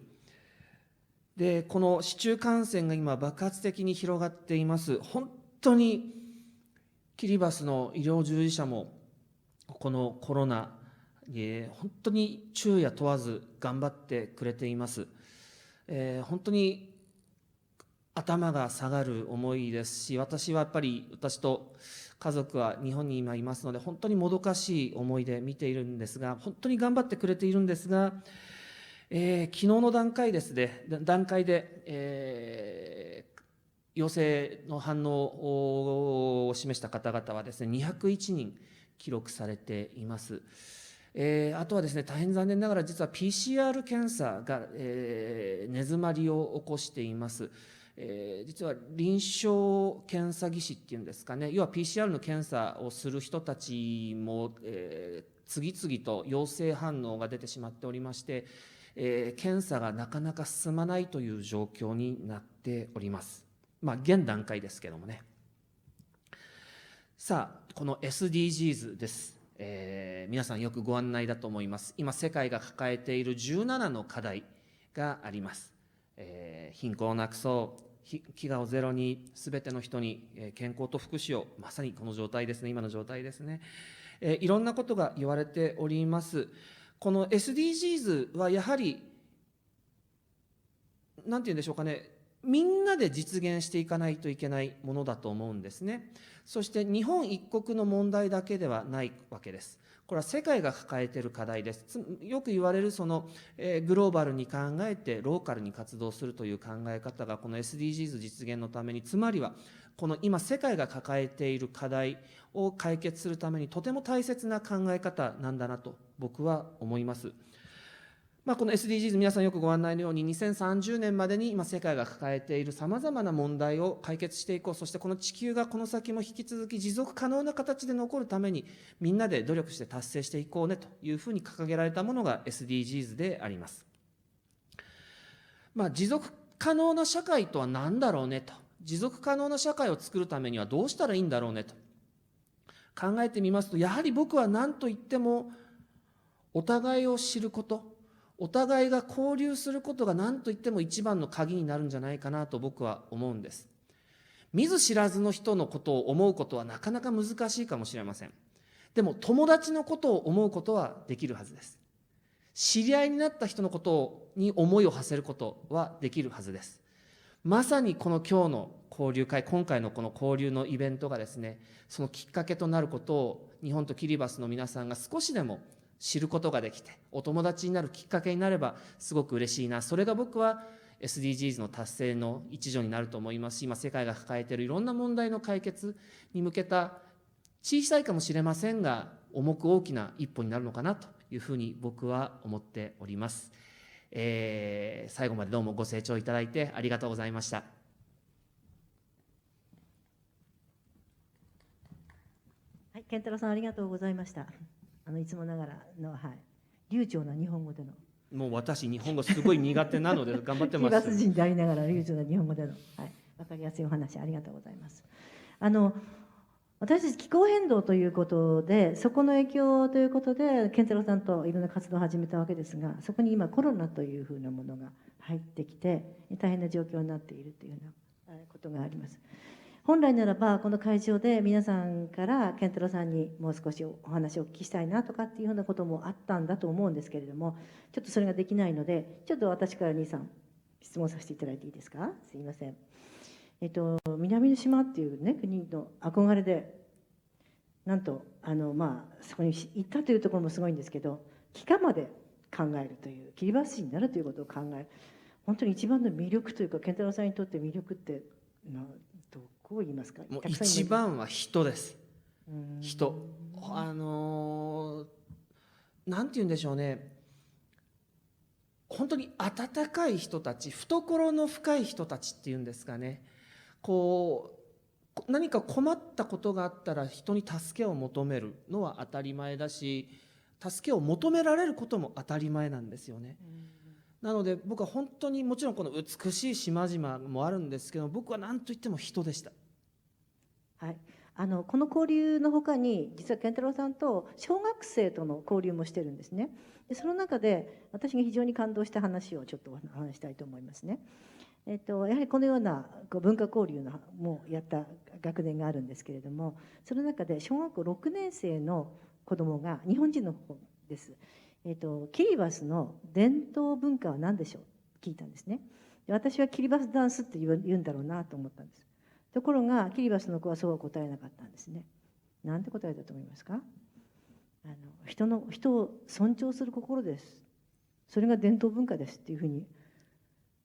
B: で、この市中感染が今爆発的に広がっています。本当にキリバスの医療従事者もこのコロナ本当に昼夜問わず頑張ってくれています。本当に頭が下がる思いですし、私はやっぱり私と家族は日本に今いますので、本当にもどかしい思いで見ているんですが、本当に頑張ってくれているんですが、昨日の段階で、陽性の反応を示した方々はですね、201人記録されています。あとはですね、大変残念ながら実は PCR 検査が、根詰まりを起こしています。実は臨床検査技師っていうんですかね、要は PCR の検査をする人たちも、次々と陽性反応が出てしまっておりまして、検査がなかなか進まないという状況になっております。現段階ですけどもね。さあ、この SDGs です。皆さんよくご案内だと思います。今世界が抱えている17の課題があります。貧困をなくそう、飢餓をゼロに、すべての人に健康と福祉を、まさにこの状態ですね、今の状態ですね。いろんなことが言われております。この SDGs はやはり、なんて言うんでしょうかね、みんなで実現していかないといけないものだと思うんですね。そして日本一国の問題だけではないわけです。これは世界が抱えている課題です。よく言われるその、グローバルに考えてローカルに活動するという考え方がこの SDGs 実現のために、つまりはこの今世界が抱えている課題を解決するためにとても大切な考え方なんだなと僕は思います。この SDGs、皆さんよくご案内のように2030年までに今世界が抱えているさまざまな問題を解決していこう、そしてこの地球がこの先も引き続き持続可能な形で残るためにみんなで努力して達成していこうねというふうに掲げられたものが SDGs であります。持続可能な社会とは何だろうねと、持続可能な社会を作るためにはどうしたらいいんだろうねと考えてみますと、やはり僕は何と言ってもお互いを知ること、お互いが交流することが何と言っても一番の鍵になるんじゃないかなと僕は思うんです。見ず知らずの人のことを思うことはなかなか難しいかもしれません。でも友達のことを思うことはできるはずです。知り合いになった人のことに思いを馳せることはできるはずです。まさにこの今日の交流会、今回のこの交流のイベントがですね、そのきっかけとなることを日本とキリバスの皆さんが少しでも知ることができて、お友達になるきっかけになればすごく嬉しいな。それが僕は SDGs の達成の一助になると思いますし、今世界が抱えているいろんな問題の解決に向けた小さいかもしれませんが重く大きな一歩になるのかなというふうに僕は思っております。最後までどうもご清聴いただいてありがとうございました。
A: 健太郎さんありがとうございました。いつもながらの、流暢な日本語での、
B: もう私日本語すごい苦手なので頑張って
A: キリバ
B: ます。
A: ス人でありながら流暢な日本語での、分かりやすいお話ありがとうございます。私たち気候変動ということで、そこの影響ということで健太郎さんといろんな活動を始めたわけですが、そこに今コロナというふうなものが入ってきて大変な状況になっているというようなことがあります。本来ならばこの会場で皆さんから健太郎さんにもう少しお話をお聞きしたいなとかっていうようなこともあったんだと思うんですけれども、ちょっとそれができないので、ちょっと私から2、3質問させていただいていいですか。すいません。南の島っていうね国の憧れで、なんとそこに行ったというところもすごいんですけど、帰化まで考えるという、キリバス人になるということを考える、本当に一番の魅力というか、健太郎さんにとって魅力ってどこを言いますか。
B: もう一番は人です。人。なんて言うんでしょうね。本当に温かい人たち、懐の深い人たちっていうんですかね。何か困ったことがあったら人に助けを求めるのは当たり前だし、助けを求められることも当たり前なんですよね。なので僕は本当に、もちろんこの美しい島々もあるんですけど、僕は何と言っても人でした。
A: はい、この交流のほかに、実は健太郎さんと小学生との交流もしてるんですね。でその中で私が非常に感動した話をちょっとお話したいと思いますね。やはりこのような文化交流のもやった学年があるんですけれども、その中で小学校6年生の子どもが、日本人の子です、キリバスの伝統文化は何でしょうと聞いたんですね。で私はキリバスダンスって言うんだろうなと思ったんです。ところがキリバスの子はそうは答えなかったんですね。なんて答えたと思いますか。人を尊重する心です、それが伝統文化ですっていうふうに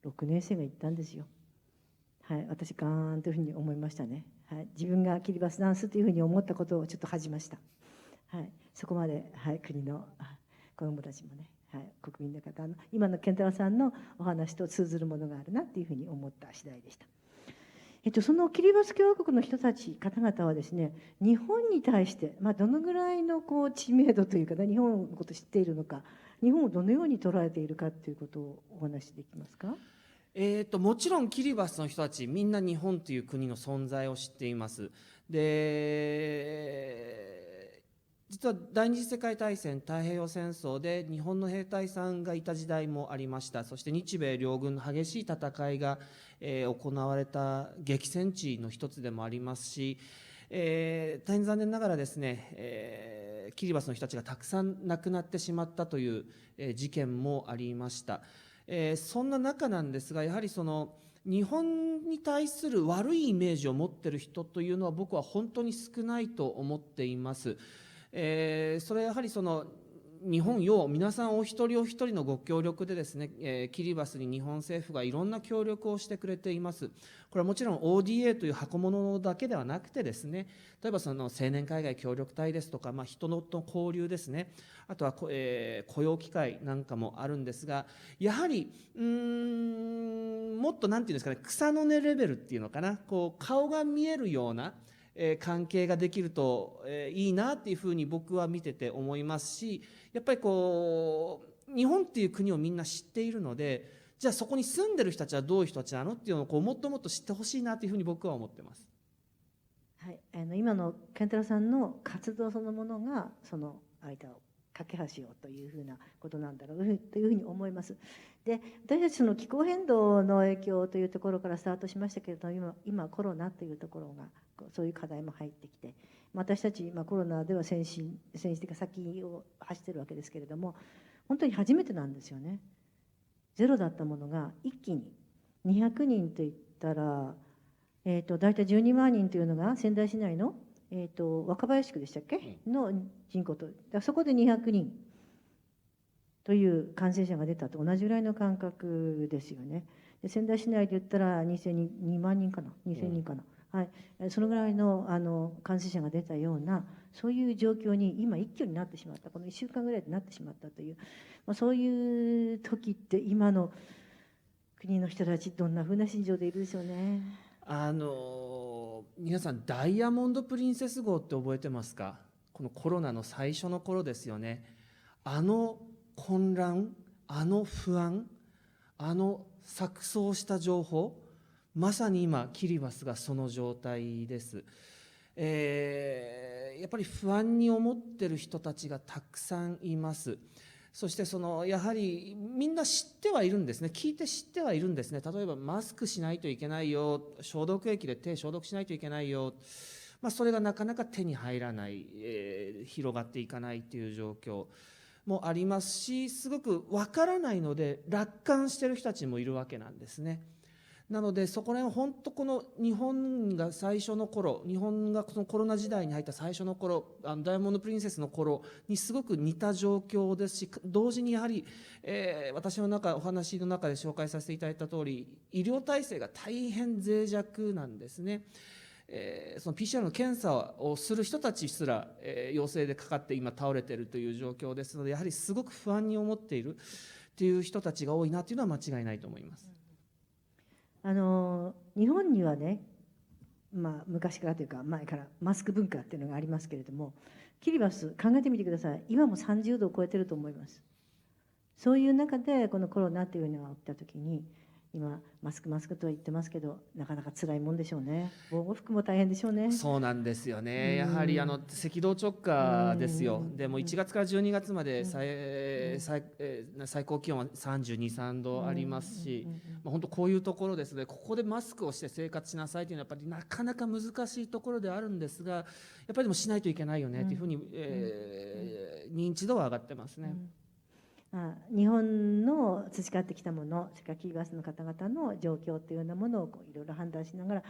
A: 6年生が言ったんですよ。私ガーンというふうに思いましたね。自分がキリバスダンスというふうに思ったことをちょっと恥じました。そこまで、国の子どもたちもね、国民の方の今の健太郎さんのお話と通ずるものがあるなというふうに思った次第でした。そのキリバス共和国の人たち方々はですね、日本に対して、どのぐらいの知名度というか、日本のことを知っているのか、日本をどのように捉えているかということをお話しできますか。
B: もちろんキリバスの人たちみんな日本という国の存在を知っています。で実は第二次世界大戦、太平洋戦争で日本の兵隊さんがいた時代もありました。そして日米両軍の激しい戦いが、行われた激戦地の一つでもありますし、大変残念ながらですね、キリバスの人たちがたくさん亡くなってしまったという、事件もありました。そんな中なんですが、やはりその日本に対する悪いイメージを持っている人というのは僕は本当に少ないと思っています。それはやはりその日本よ皆さんお一人お一人のご協力でですね、キリバスに日本政府がいろんな協力をしてくれています。これはもちろん ODA という箱物だけではなくてですね、例えばその青年海外協力隊ですとか、人の交流ですね、あとは、雇用機会なんかもあるんですが、やはりもっとなんていうんですかね、草の根レベルっていうのかな、顔が見えるような関係ができるといいなっていうふうに僕は見てて思いますし、やっぱり日本っていう国をみんな知っているので、じゃあそこに住んでる人たちはどういう人たちなのっていうのをもっともっと知ってほしいなというふうに僕は思ってます。
A: 今の健太郎さんの活動そのものがその間を架け橋をというふうなことなんだろうというふうに思います。で私たちの気候変動の影響というところからスタートしましたけれども、今コロナというところがそういう課題も入ってきて、私たちコロナでは先進というか先を走ってるわけですけれども、本当に初めてなんですよね。ゼロだったものが一気に200人といったら、大体12万人というのが仙台市内の、若林区でしたっけ、の人口と、そこで200人という感染者が出たと同じぐらいの感覚ですよね。で仙台市内で言ったら2万人かな、2000人かな、そのぐらいの感染者が出たような、そういう状況に今一挙になってしまった、この1週間ぐらいでなってしまったという、そういう時って今の国の人たちどんなふうな心情でいるでしょうね。
B: 皆さんダイヤモンド・プリンセス号って覚えてますか。このコロナの最初の頃ですよね。あの混乱、あの不安、あの錯綜した情報、まさに今キリバスがその状態です。やっぱり不安に思ってる人たちがたくさんいます。そしてやはりみんな知ってはいるんですね。聞いて知ってはいるんですね。例えばマスクしないといけないよ、消毒液で手消毒しないといけないよ、それがなかなか手に入らない、広がっていかないという状況もありますし、すごくわからないので楽観している人たちもいるわけなんですね。なのでそこら辺本当この日本が最初の頃、日本がこのコロナ時代に入った最初の頃、ダイヤモンド・プリンセスの頃にすごく似た状況ですし、同時にやはり、私のお話の中で紹介させていただいた通り、医療体制が大変脆弱なんですね。その PCR の検査をする人たちすら、陽性でかかって今倒れているという状況ですので、やはりすごく不安に思っているという人たちが多いなというのは間違いないと思います。
A: 日本にはね、昔からというか前からマスク文化っていうのがありますけれども、キリバス考えてみてください。今も30度を超えてると思います。そういう中でこのコロナというのが起きた時に、今マスクとは言ってますけど、なかなか辛いもんでしょうね。防護服も大変でしょうね。
B: そうなんですよね。やはり赤道直下ですよ。でも1月から12月まで最高気温は32、3度ありますし、本当こういうところですので、ここでマスクをして生活しなさいというのはやっぱりなかなか難しいところであるんですが、やっぱりでもしないといけないよねというふうに、認知度は上がってますね。
A: 日本の培ってきたもの、それからキリバスの方々の状況というようなものをいろいろ判断しながら、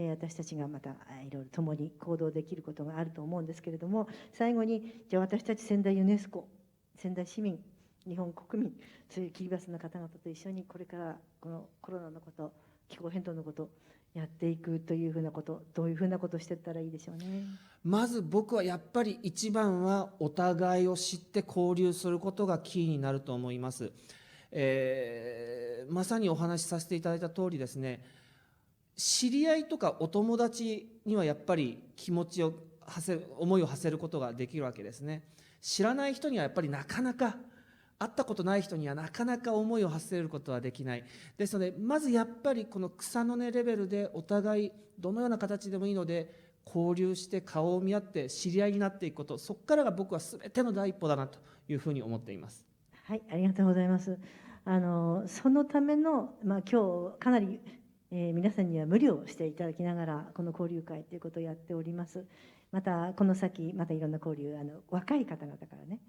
A: 私たちがまたいろいろ共に行動できることがあると思うんですけれども、最後にじゃあ私たち仙台ユネスコ、仙台市民、日本国民、そういうキリバスの方々と一緒にこれからこのコロナのこと、気候変動のことやっていくというふうなこと、どういうふうなことをしていったらいいでしょうね。
B: まず僕はやっぱり一番はお互いを知って交流することがキーになると思います。まさにお話しさせていただいた通りですね、知り合いとかお友達にはやっぱり気持ちを思いを馳せることができるわけですね。知らない人にはやっぱりなかなか、会ったことない人にはなかなか思いを馳せることはできない。ですのでまずやっぱりこの草の根レベルでお互いどのような形でもいいので交流して顔を見合って知り合いになっていくこと、そこからが僕は全ての第一歩だなというふうに思っています。
A: はい、ありがとうございます。そのための、今日かなり、皆さんには無理をしていただきながらこの交流会ということをやっております。またこの先またいろんな交流、若い方々からね、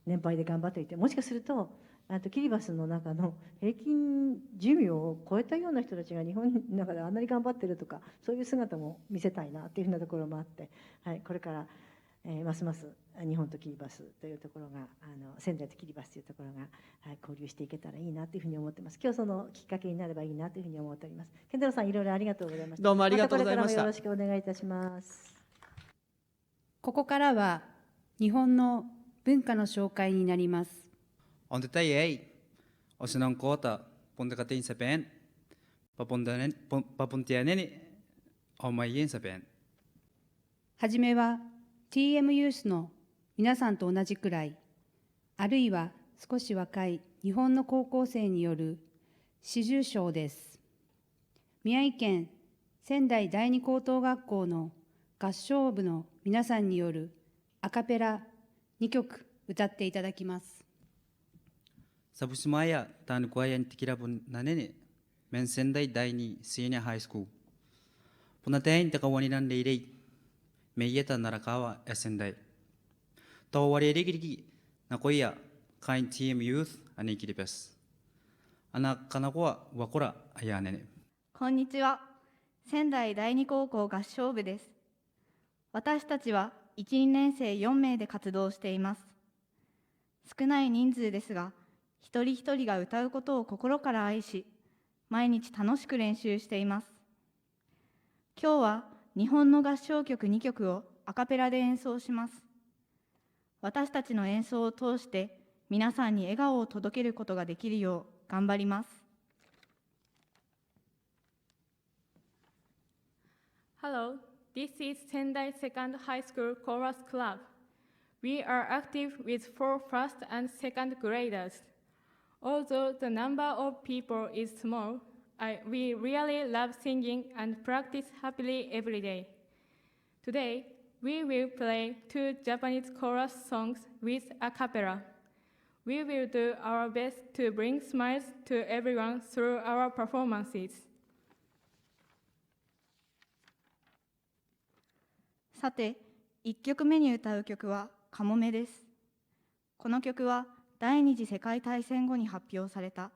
A: 年配で頑張っていて、もしかするとキリバスの中の平均寿命を超えたような人たちが日本の中であんなに頑張ってるとか、そういう姿も見せたいなっていうふうなところもあって、これから、ますます日本とキリバスというところが仙台とキリバスというところが、交流していけたらいいなというふうに思ってます。今日そのきっかけになればいいなというふうに思っております。健太郎さん、いろいろありがとうございました。
B: どうもありがとうございました。
A: これからもよろしくお願いいたします。
F: ここからは日本の文化の紹介になります。
G: On the day, o sinang kota, punta ka tin sa pen, papuntianen ni o mayin sa pen.
F: はじめは TM ユースの皆さんと同じくらい、あるいは少し若い日本の高校生による四重唱です。宮城県仙台第二高等学校の合唱部の皆さんによるアカペラ2曲歌っていただきます。
G: Sa Busmaya, Tanukuayan Tikirapun Nanene, Men Sendai Daini Senior High School. Punatain Takawaninan Lady, Mayeta Narakawa Sendai. Tawari Rigigi, Nakoya, Kind Team Youth, Anikiripes. Anak Kanakwa, Wakura, Ayanene.
H: こんにちは。仙台第二高校合唱部です。私たちは1、2年生4名で活動しています。少ない人数ですが、一人一人が歌うことを心から愛し、毎日楽しく練習しています。今日は日本の合唱曲2曲をアカペラで演奏します。私たちの演奏を通して皆さんに笑顔を届けることができるよう頑張ります。
I: Hello, this is Sendai Second High School Chorus Club. We are active with 4 first and second graders. Although the number of people is small, we really love singing and practice happily every day. Today, we will play 2 Japanese chorus songs with a cappella. We will do our best to bring smiles to everyone through our performances.
H: さて、1曲目に歌う曲はカモメです。この曲は第二次世界大戦後に発表された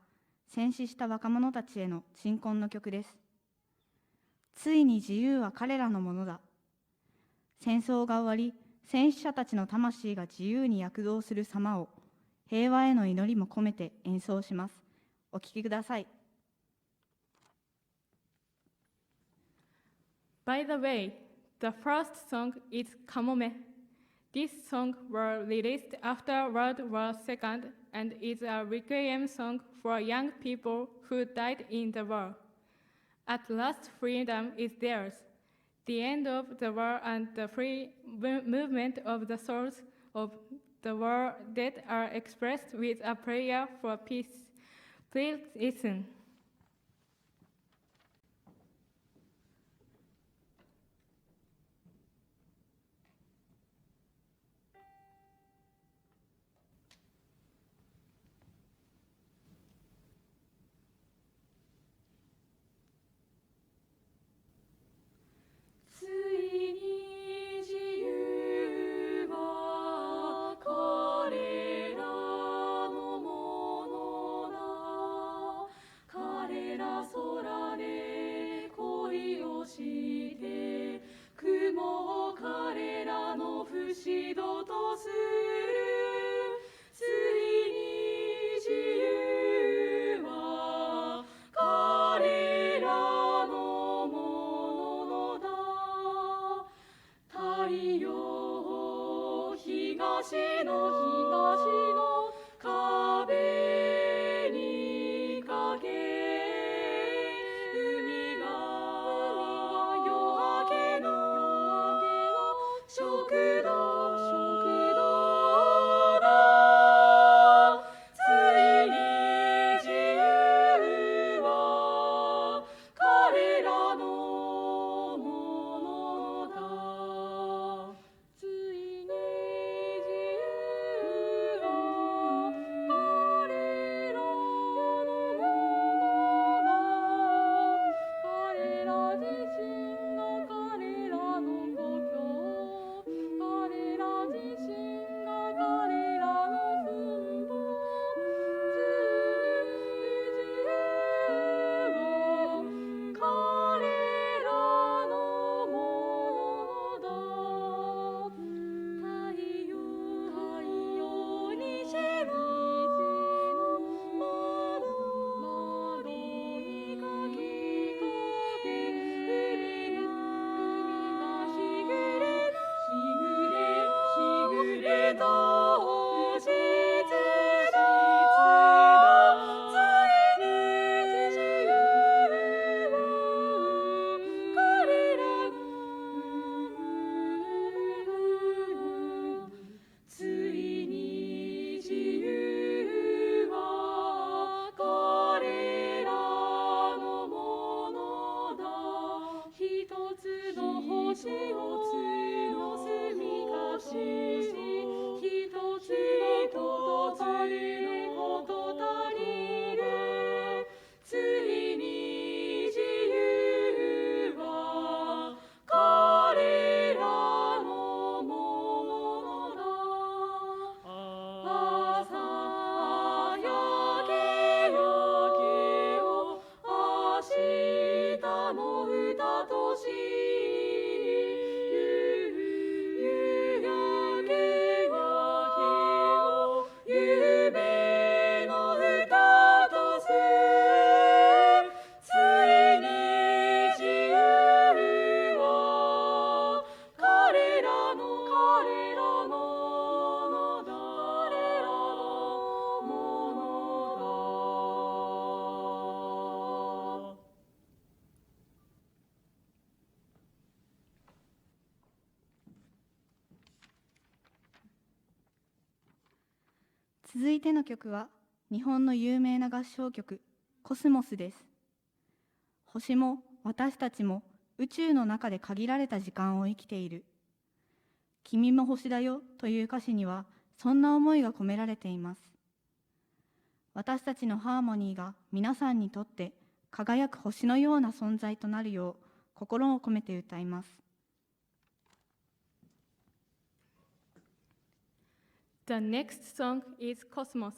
H: 戦死した若者たちへの鎮魂の曲です。ついに自由は彼らのものだ。戦争が終わり、戦死者たちの魂が自由に躍動する様を平和への祈りも込めて演奏します。お聴きください。
I: By the way, the first song is Kamome. This song was released after World War II and is a requiem song for young people who died in the war. At last, freedom is theirs. The end of the war and the free movement of the souls of the war dead are expressed with a prayer for peace. Please listen.
J: ついに自由は彼らのものだ。彼ら空で恋をして雲を彼らの不死度とする。ついに自由は彼らのものだ。太陽東の壁にかけ海が夜明けの食堂だ。ついに自由は彼らのものだ。ついに自由
H: 続いての曲は日本の有名な合唱曲コスモスです。星も私たちも宇宙の中で限られた時間を生きている。君も星だよという歌詞にはそんな思いが込められています。私たちのハーモニーが皆さんにとって輝く星のような存在となるよう心を込めて歌います。
I: The next song is Cosmos,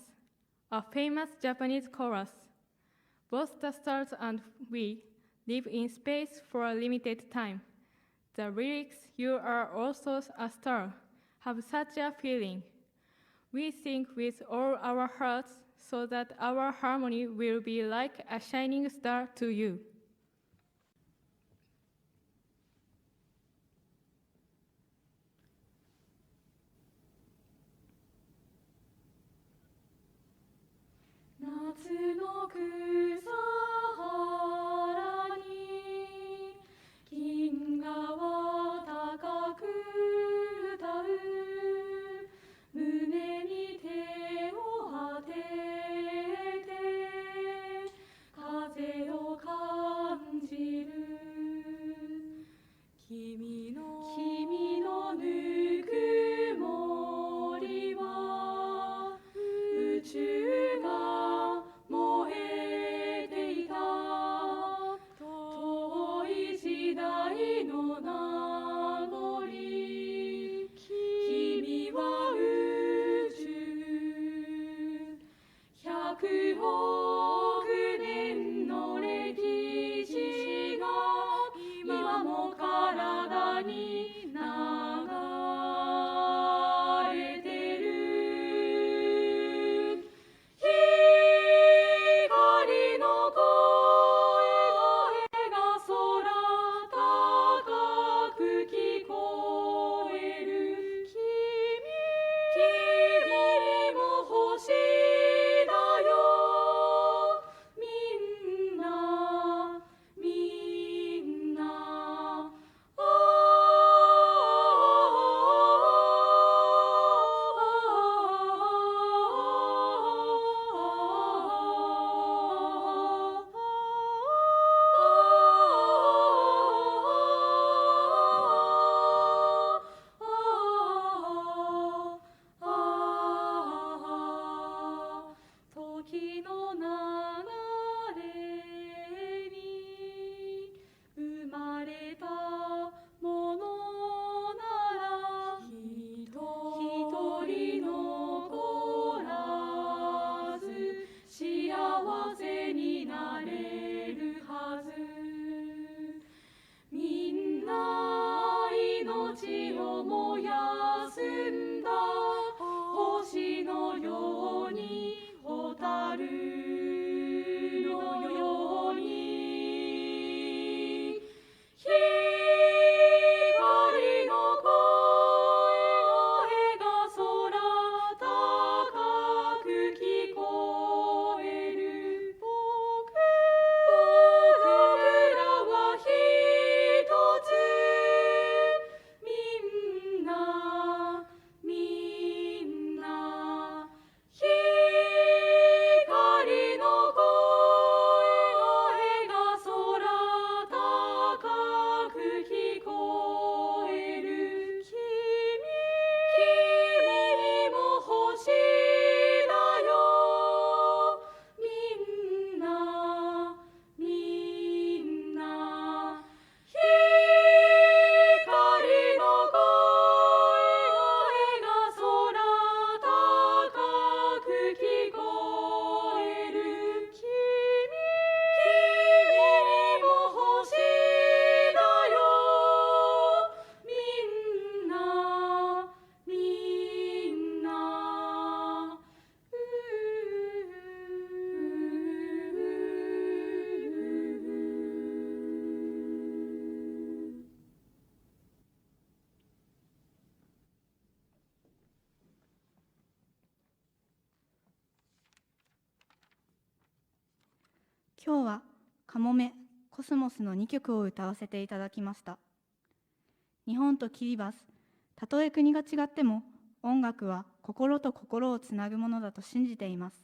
I: a famous Japanese chorus. Both the stars and we live in space for a limited time. The lyrics, "You are also a star," have such a feeling. We sing with all our hearts so that our harmony will be like a shining star to you.
J: 夏の草原に銀河は高く歌う胸に手を当てて風を感じる君のぬくもりは宇宙が燃えていた遠い時代の名残君は宇宙100億年の歴史が今も体に流れてる光の声が空高く聞こえる君も星だよみんな時の流れに生まれたものなら一人残らず幸せになれるはずみんな命を燃やすんだ星のように蛍のように光の声が空高く聞こえる僕らは一つみんな光の声が空高く聞こえる君も星だよみんな光の声が空高く聞こえる君も星だよみんな
H: 今日はカモメ、コスモスの2曲を歌わせていただきました。日本とキリバス、たとえ国が違っても音楽は心と心をつなぐものだと信じています。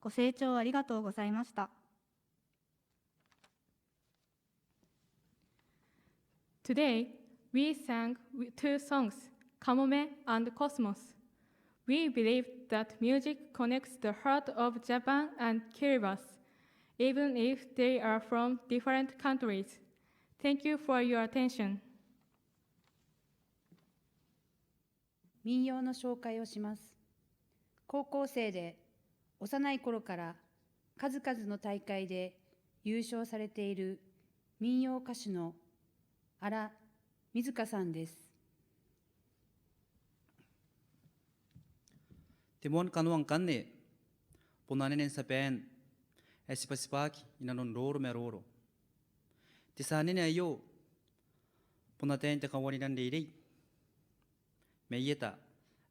H: ご清聴ありがとうございました。
I: Today, we sang two songs, Kamome and Cosmos. We believe that music connects the heart of Japan and Kiribati, even if they are from different countries. Thank you for your attention.
F: 民謡の紹介をします。高校生で幼い頃から数々の大会で優勝されている民謡歌手の荒水香さんです。
G: Timon kanuang kanne, punanen sa pen, esipasipaki inanon roro meroro. Tisanin ayo, punaten te kawarinan diri. Meyeta,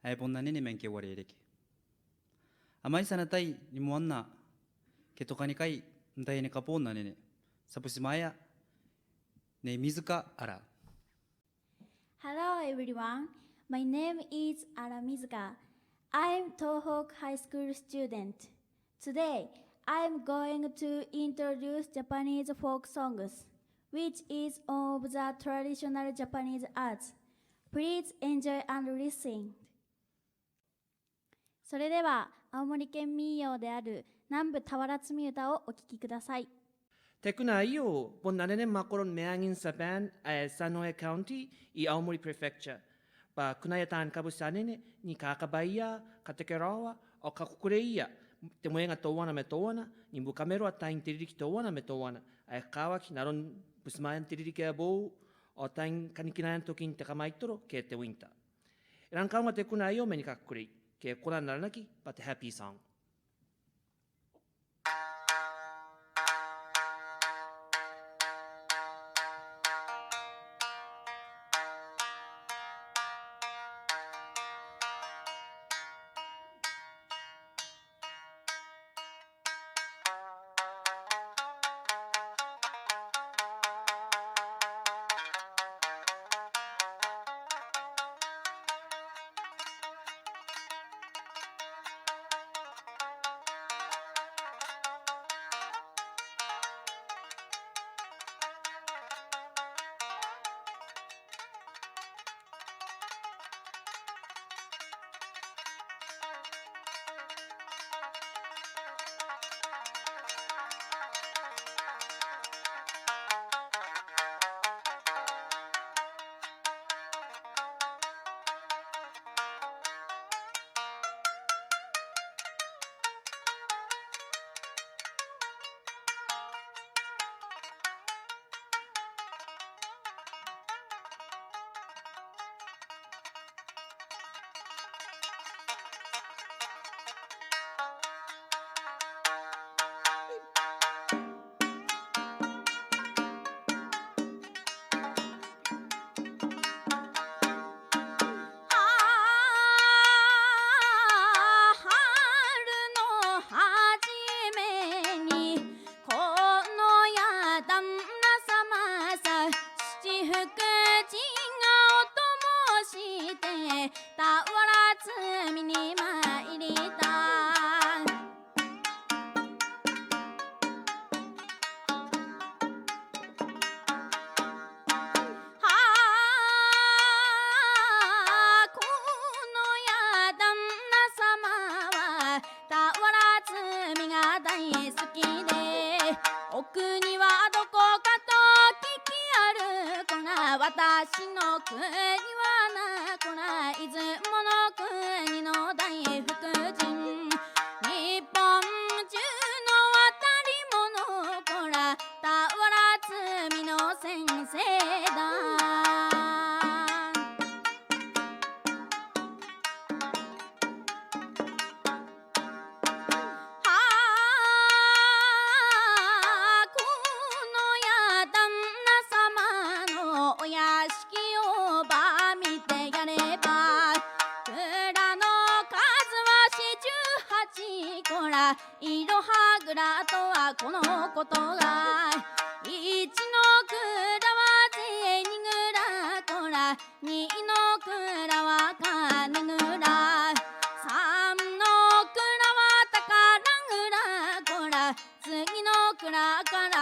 G: ay punanen menke warireke. Amay sanatay ni muanna, ketokanikai, ntay ni kapon na nene, sa pusimaya, ne Mizuka Ara.
K: Hello everyone, my name is Ara Mizuka. I'm Tohoku High School student. Today, I'm going to introduce Japanese folk songs, which is of the traditional Japanese arts. Please enjoy and listen. それでは、青森県民謡である南部俵積歌をお聴きください。
B: Tekunayo, Bonanene Makoron Meangin Saban, Sanoe County, I Aomori Prefecture. Pa Kunayatan Kabusanene, ni Kakabaya, Katekerawa, o Kakukureia, Temuenga Towana Metowana, ni Bukamero Atain Tiriki Towana Metowana, a Kawaki Naron Busmayan Tiriki Abo, o Tain Kanikinayan Tokin Tekamaitoro, Kete Winter. Rankama Tekunayo Menikakuri, Ke Koran Naranaki, but a happy song.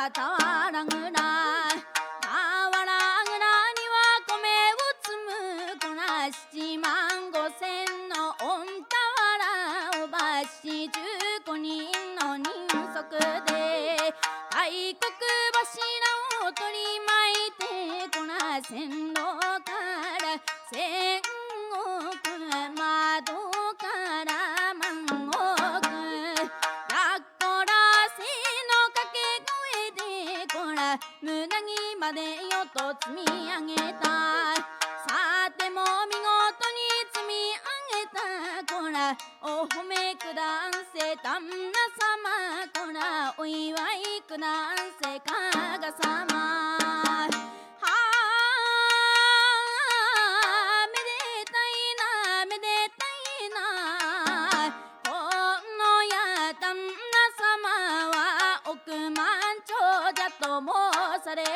K: は俵蔵俵蔵には米を積むこら7万5千の御俵をばし15人の人足で大黒柱を取り巻いてこら線路から千億窓から万億やっこらせの掛け声でこら胸木までよと積み上げたさても見事に積み上げたこらお褒めくだんせ旦那様こらお祝いくだんせ加賀様される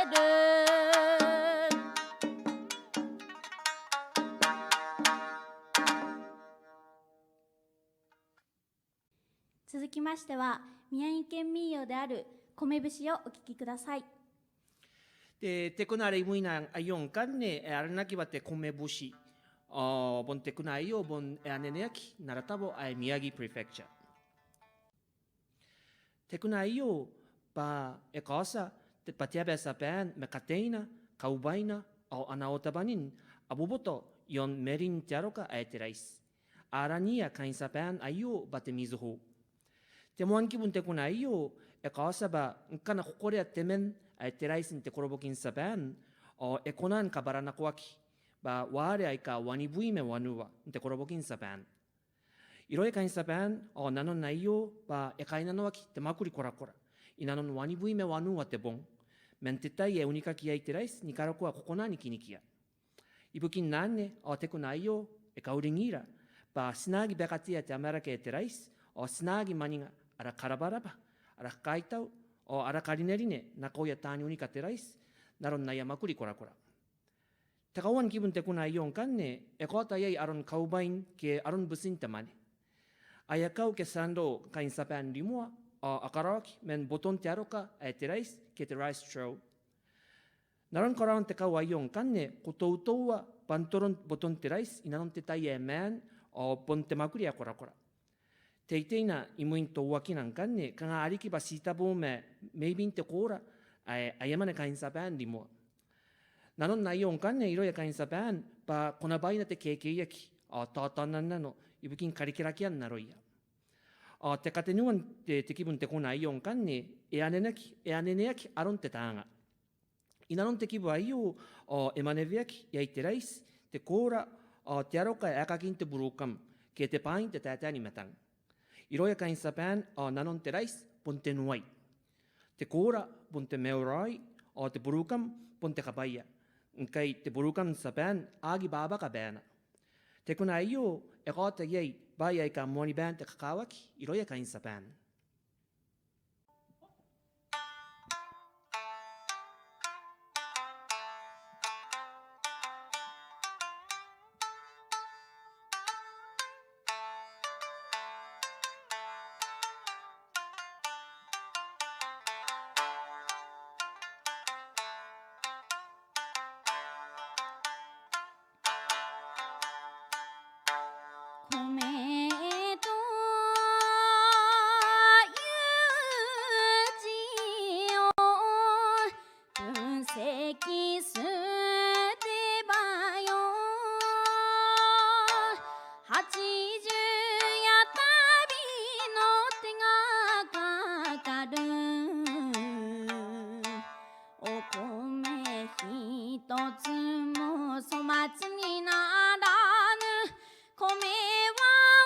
K: 続きましては宮城県民謡である米節をお聞きください。
B: てくなれむいなあよんかんねあらなきばて米節ぼんてくないよぼんあねねやきならたぼあい宮城プレフェクチャーてくないよばえかさte patiabe sa pen me kateina kaubaina au anaotabanin abuboto yon merin tiaroka aeterais arania kain sa pen ayo batemizuho te moan ki bunte kuna ayo e kaosaba nkana kokorea temen aeterais te korobokin sa pen o ekonan kabarana kwaki ba ware ai ka wanibui me wanua te korobokin sa pen iroe kain sa pen o nanon ayo ba e kaina no waki te makuri korakora inanon wanibui me wanua te bong mentetai e unika ki ai te rais ni karakoa kokona ni kinikia ibukin nane o te kunai yo e kauringira pa sinagi bekatia te amerika e te rais o sinagi maninga ara karabaraba ara kaitau o ara karinerine na koia tani unika te rais naron na yamakuri korakora te kawan kibun te kunai yo kanne e kota yai aron kaubain ke aron busin te mane ayakau ke sando kain sapan limua akarawaki men boton te aroka e te rais ke te rice show. Naron koraon te kau ayong kanne kutoutoua pantoron boton te rais inanon te tai e man o pon te makuri a korakora. Teiteina imuin to wakinan kanne kanga ariki ba sitabo me meibin te kora ayamane kain sapan limua. Nanon na ayong kanne iroya kain sapan pa konabaina te kekeiyaki o tatanan nano ibukin karikirakian naroia. Te katenuan te kibun te kona ion kanne e aneneaki aron te tanga. Inanon te kibu aio e maneviaki e te rais te kora te aroka e akakin te burukam ke te pain te tātani matang. Iroia kain sapan nanon te rais pon te nuai. Te kora pon te meurai te burukam pon te kapaya. Nkai te burukam sapan agi baba ka bēna. Te kona aio e kata yei bai ai ka moni ban te kakawaki iroia kain sapan.
K: つも粗末にならぬ米は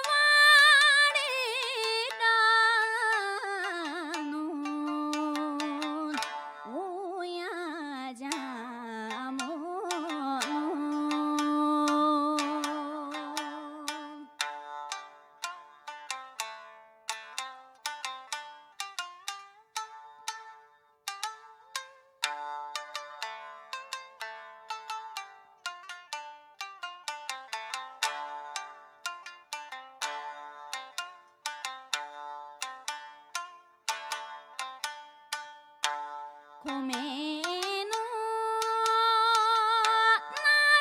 K: 米の鳴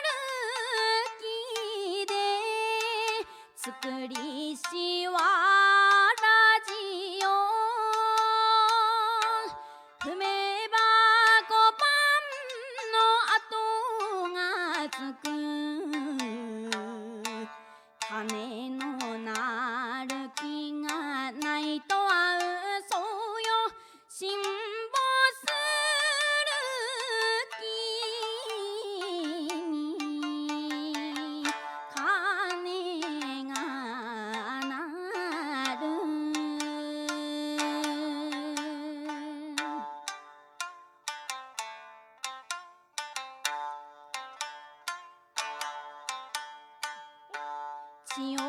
K: る木で作りしはラジオ踏めば小判の跡がつく鐘の鳴る木がないとは嘘よ辛抱する木に鐘が鳴る千代に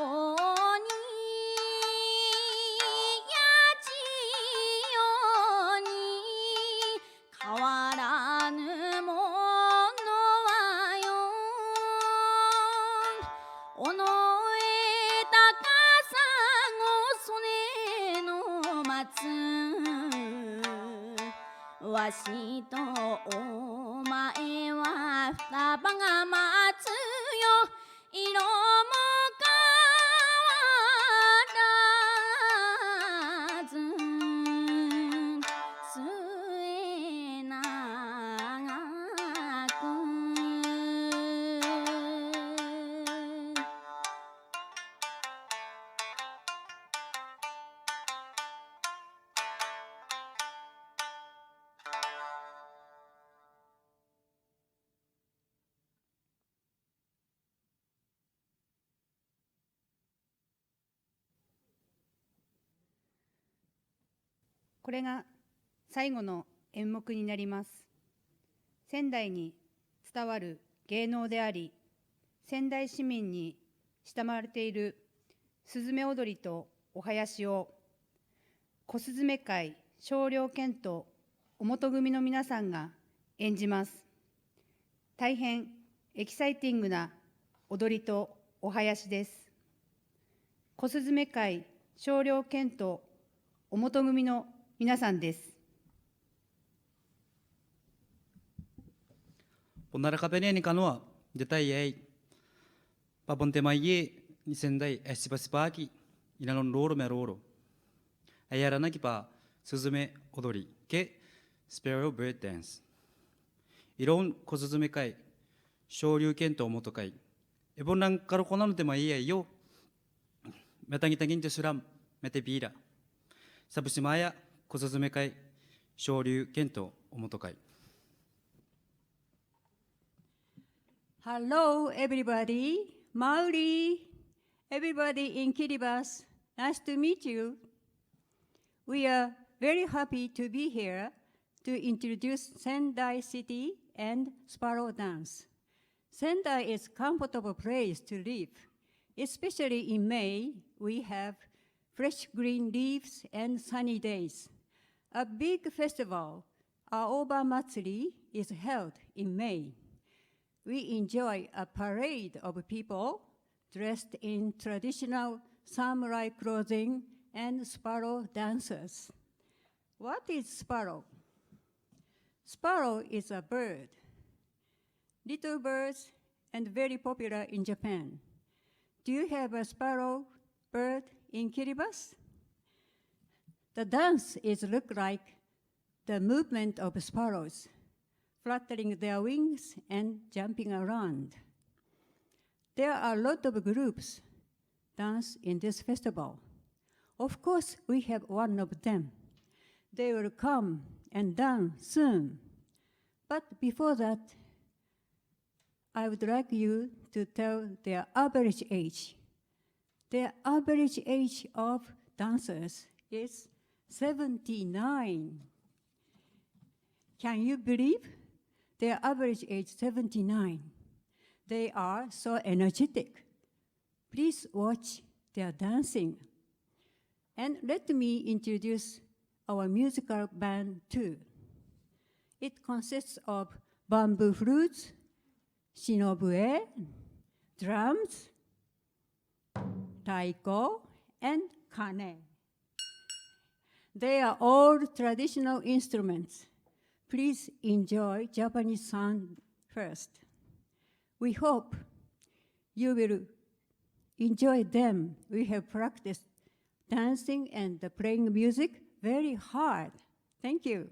K: や千代に変わらぬものはよ尾上高さご曽根の松わしとお前は双葉が待つよ色も変わらず末永く
F: これが最後の演目になります。仙台に伝わる芸能であり、仙台市民に親まれているすずめ踊りとお囃子を小すずめ会少量剣とおもと組の皆さんが演じます。大変エキサイティングな踊りとお囃子です。小すずめ会少量剣とおもと組の皆さんです。
G: Punara kapenya ni kanwa detai ai paponte mai ni sendai espasipaki inanon roro me roro ayarana ki pa suzume odori ke sparrow bird dance iron ko suzume kai shouryu ken to moto kai ebonang karo konano te mai ai yo metangi tangin te suram mete bira sabusimaya ko suzume kai shouryu ken to omoto kai.
L: Hello, everybody. Maori, everybody in Kiribati, nice to meet you. We are very happy to be here to introduce Sendai City and Sparrow Dance. Sendai is a comfortable place to live. Especially in May, we have fresh green leaves and sunny days. A big festival, Aoba Matsuri, is held in May. We enjoy a parade of people dressed in traditional samurai clothing and sparrow dancers. What is sparrow? Sparrow is a bird. Little birds and very popular in Japan. Do you have a sparrow bird in Kiribati? The dance is look like the movement of sparrows, fluttering their wings and jumping around. There are a lot of groups dance in this festival. Of course, we have one of them. They will come and dance soon. But before that, I would like you to tell their average age. Their average age of dancers is 79. Can you believe? Their average age 79. They are so energetic. Please watch their dancing. And let me introduce our musical band too. It consists of bamboo flutes, shinobue, drums, taiko, and kane. They are all traditional instruments. please enjoy Japanese song first. We hope you will enjoy them. We have practiced dancing and playing music very hard. Thank you.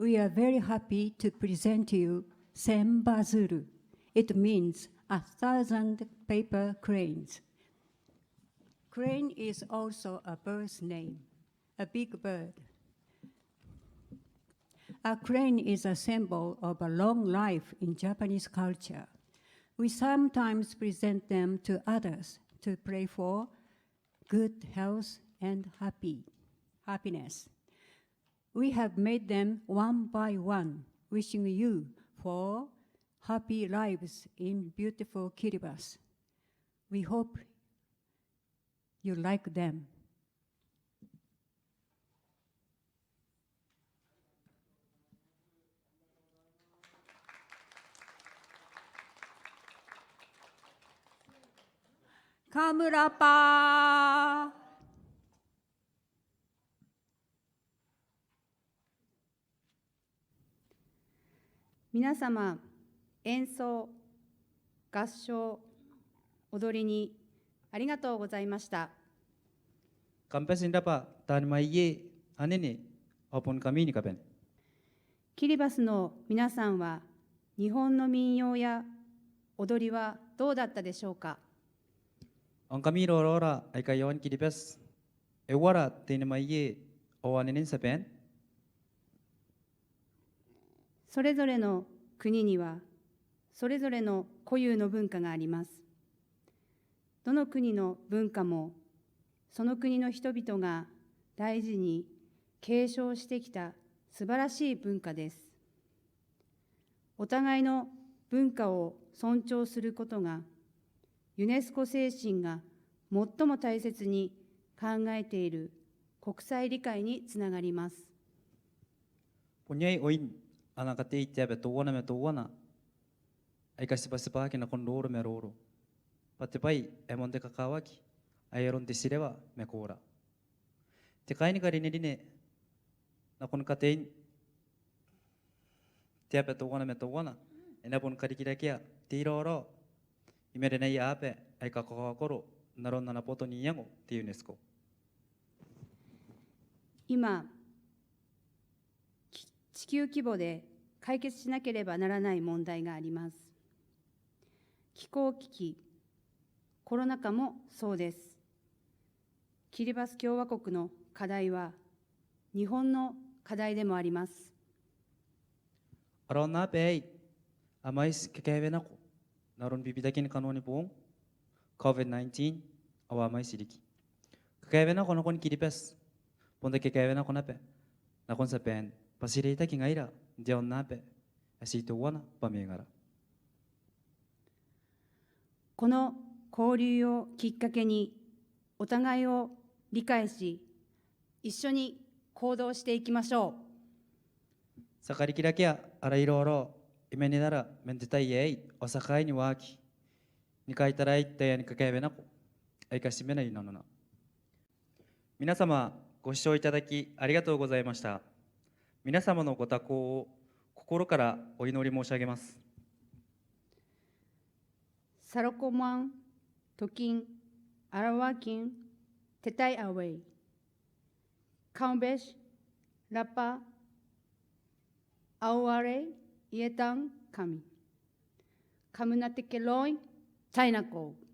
L: we are very happy to present you Senbazuru. It means 1,000 paper cranes. Crane is also a bird's name, a big bird. A crane is a symbol of a long life in Japanese culture. We sometimes present them to others to pray for good health and happiness. We have made them one by one, wishing you for happy lives in beautiful Kiribati. We hope you like them. Kamurapa.
F: 皆様、演奏、合唱、踊りにありがとうございました。
G: Kampesin dapat tan maiye anene opon kami ni kapen.
F: キリバスの皆さんは日本の民謡や踊りはどうだったでしょうか。
G: Ang kami rorora ay kayon Kiribati. Ewara tin maiye o anene sa pen.
F: それぞれの国にはそれぞれの固有の文化があります。どの国の文化もその国の人々が大事に継承してきた素晴らしい文化です。お互いの文化を尊重することがユネスコ精神が最も大切に考えている国際理解につながります。
G: Punyai oin anak kati tiap tuwana me tuwana. Ay kasipasipakin na kondoro me roro. Patipai emon de kakawaki. Ayeron de sireva me kora. Tikai ni karini dine na kon katein tiap tuwana me tuwana. Enapon karikirakia tiroro. Imere na iape ay kakakakoro naron na napoto ni yango ti UNESCO.
F: 今、地球規模で解決しなければならない問題があります。気候危機、コロナ禍もそうです。キリバス共和国の課題は日本の課題でもあります。
G: Aron na pe amais kakayawen ako. Naron bibidakin kanoni buong COVID-19 awamay siliki. Kakayawen ako na kon Kiribati. Punta kakayawen ako na pe. Na kon sa pen pasirita kingaira diyon na pe. Asito wana pamingara.
F: この交流をきっかけにお互いを理解し、一緒に行動していきましょう。
G: Sa karikirakia arairoro imenidara mentitayay o sakay ni waki. Ni kaitaray tayan kakayawen ako. Ay kasimena yun ano na. 皆様ご視聴いただきありがとうございました。皆様のご多幸を心からお祈り申し上げます。
F: サロコマン、トキン、アラワキン、テタイアウェイ、カウンベシ、ラパ、アウアレイ、イエタン、カミ、カムナテケロイ、チャイナコー。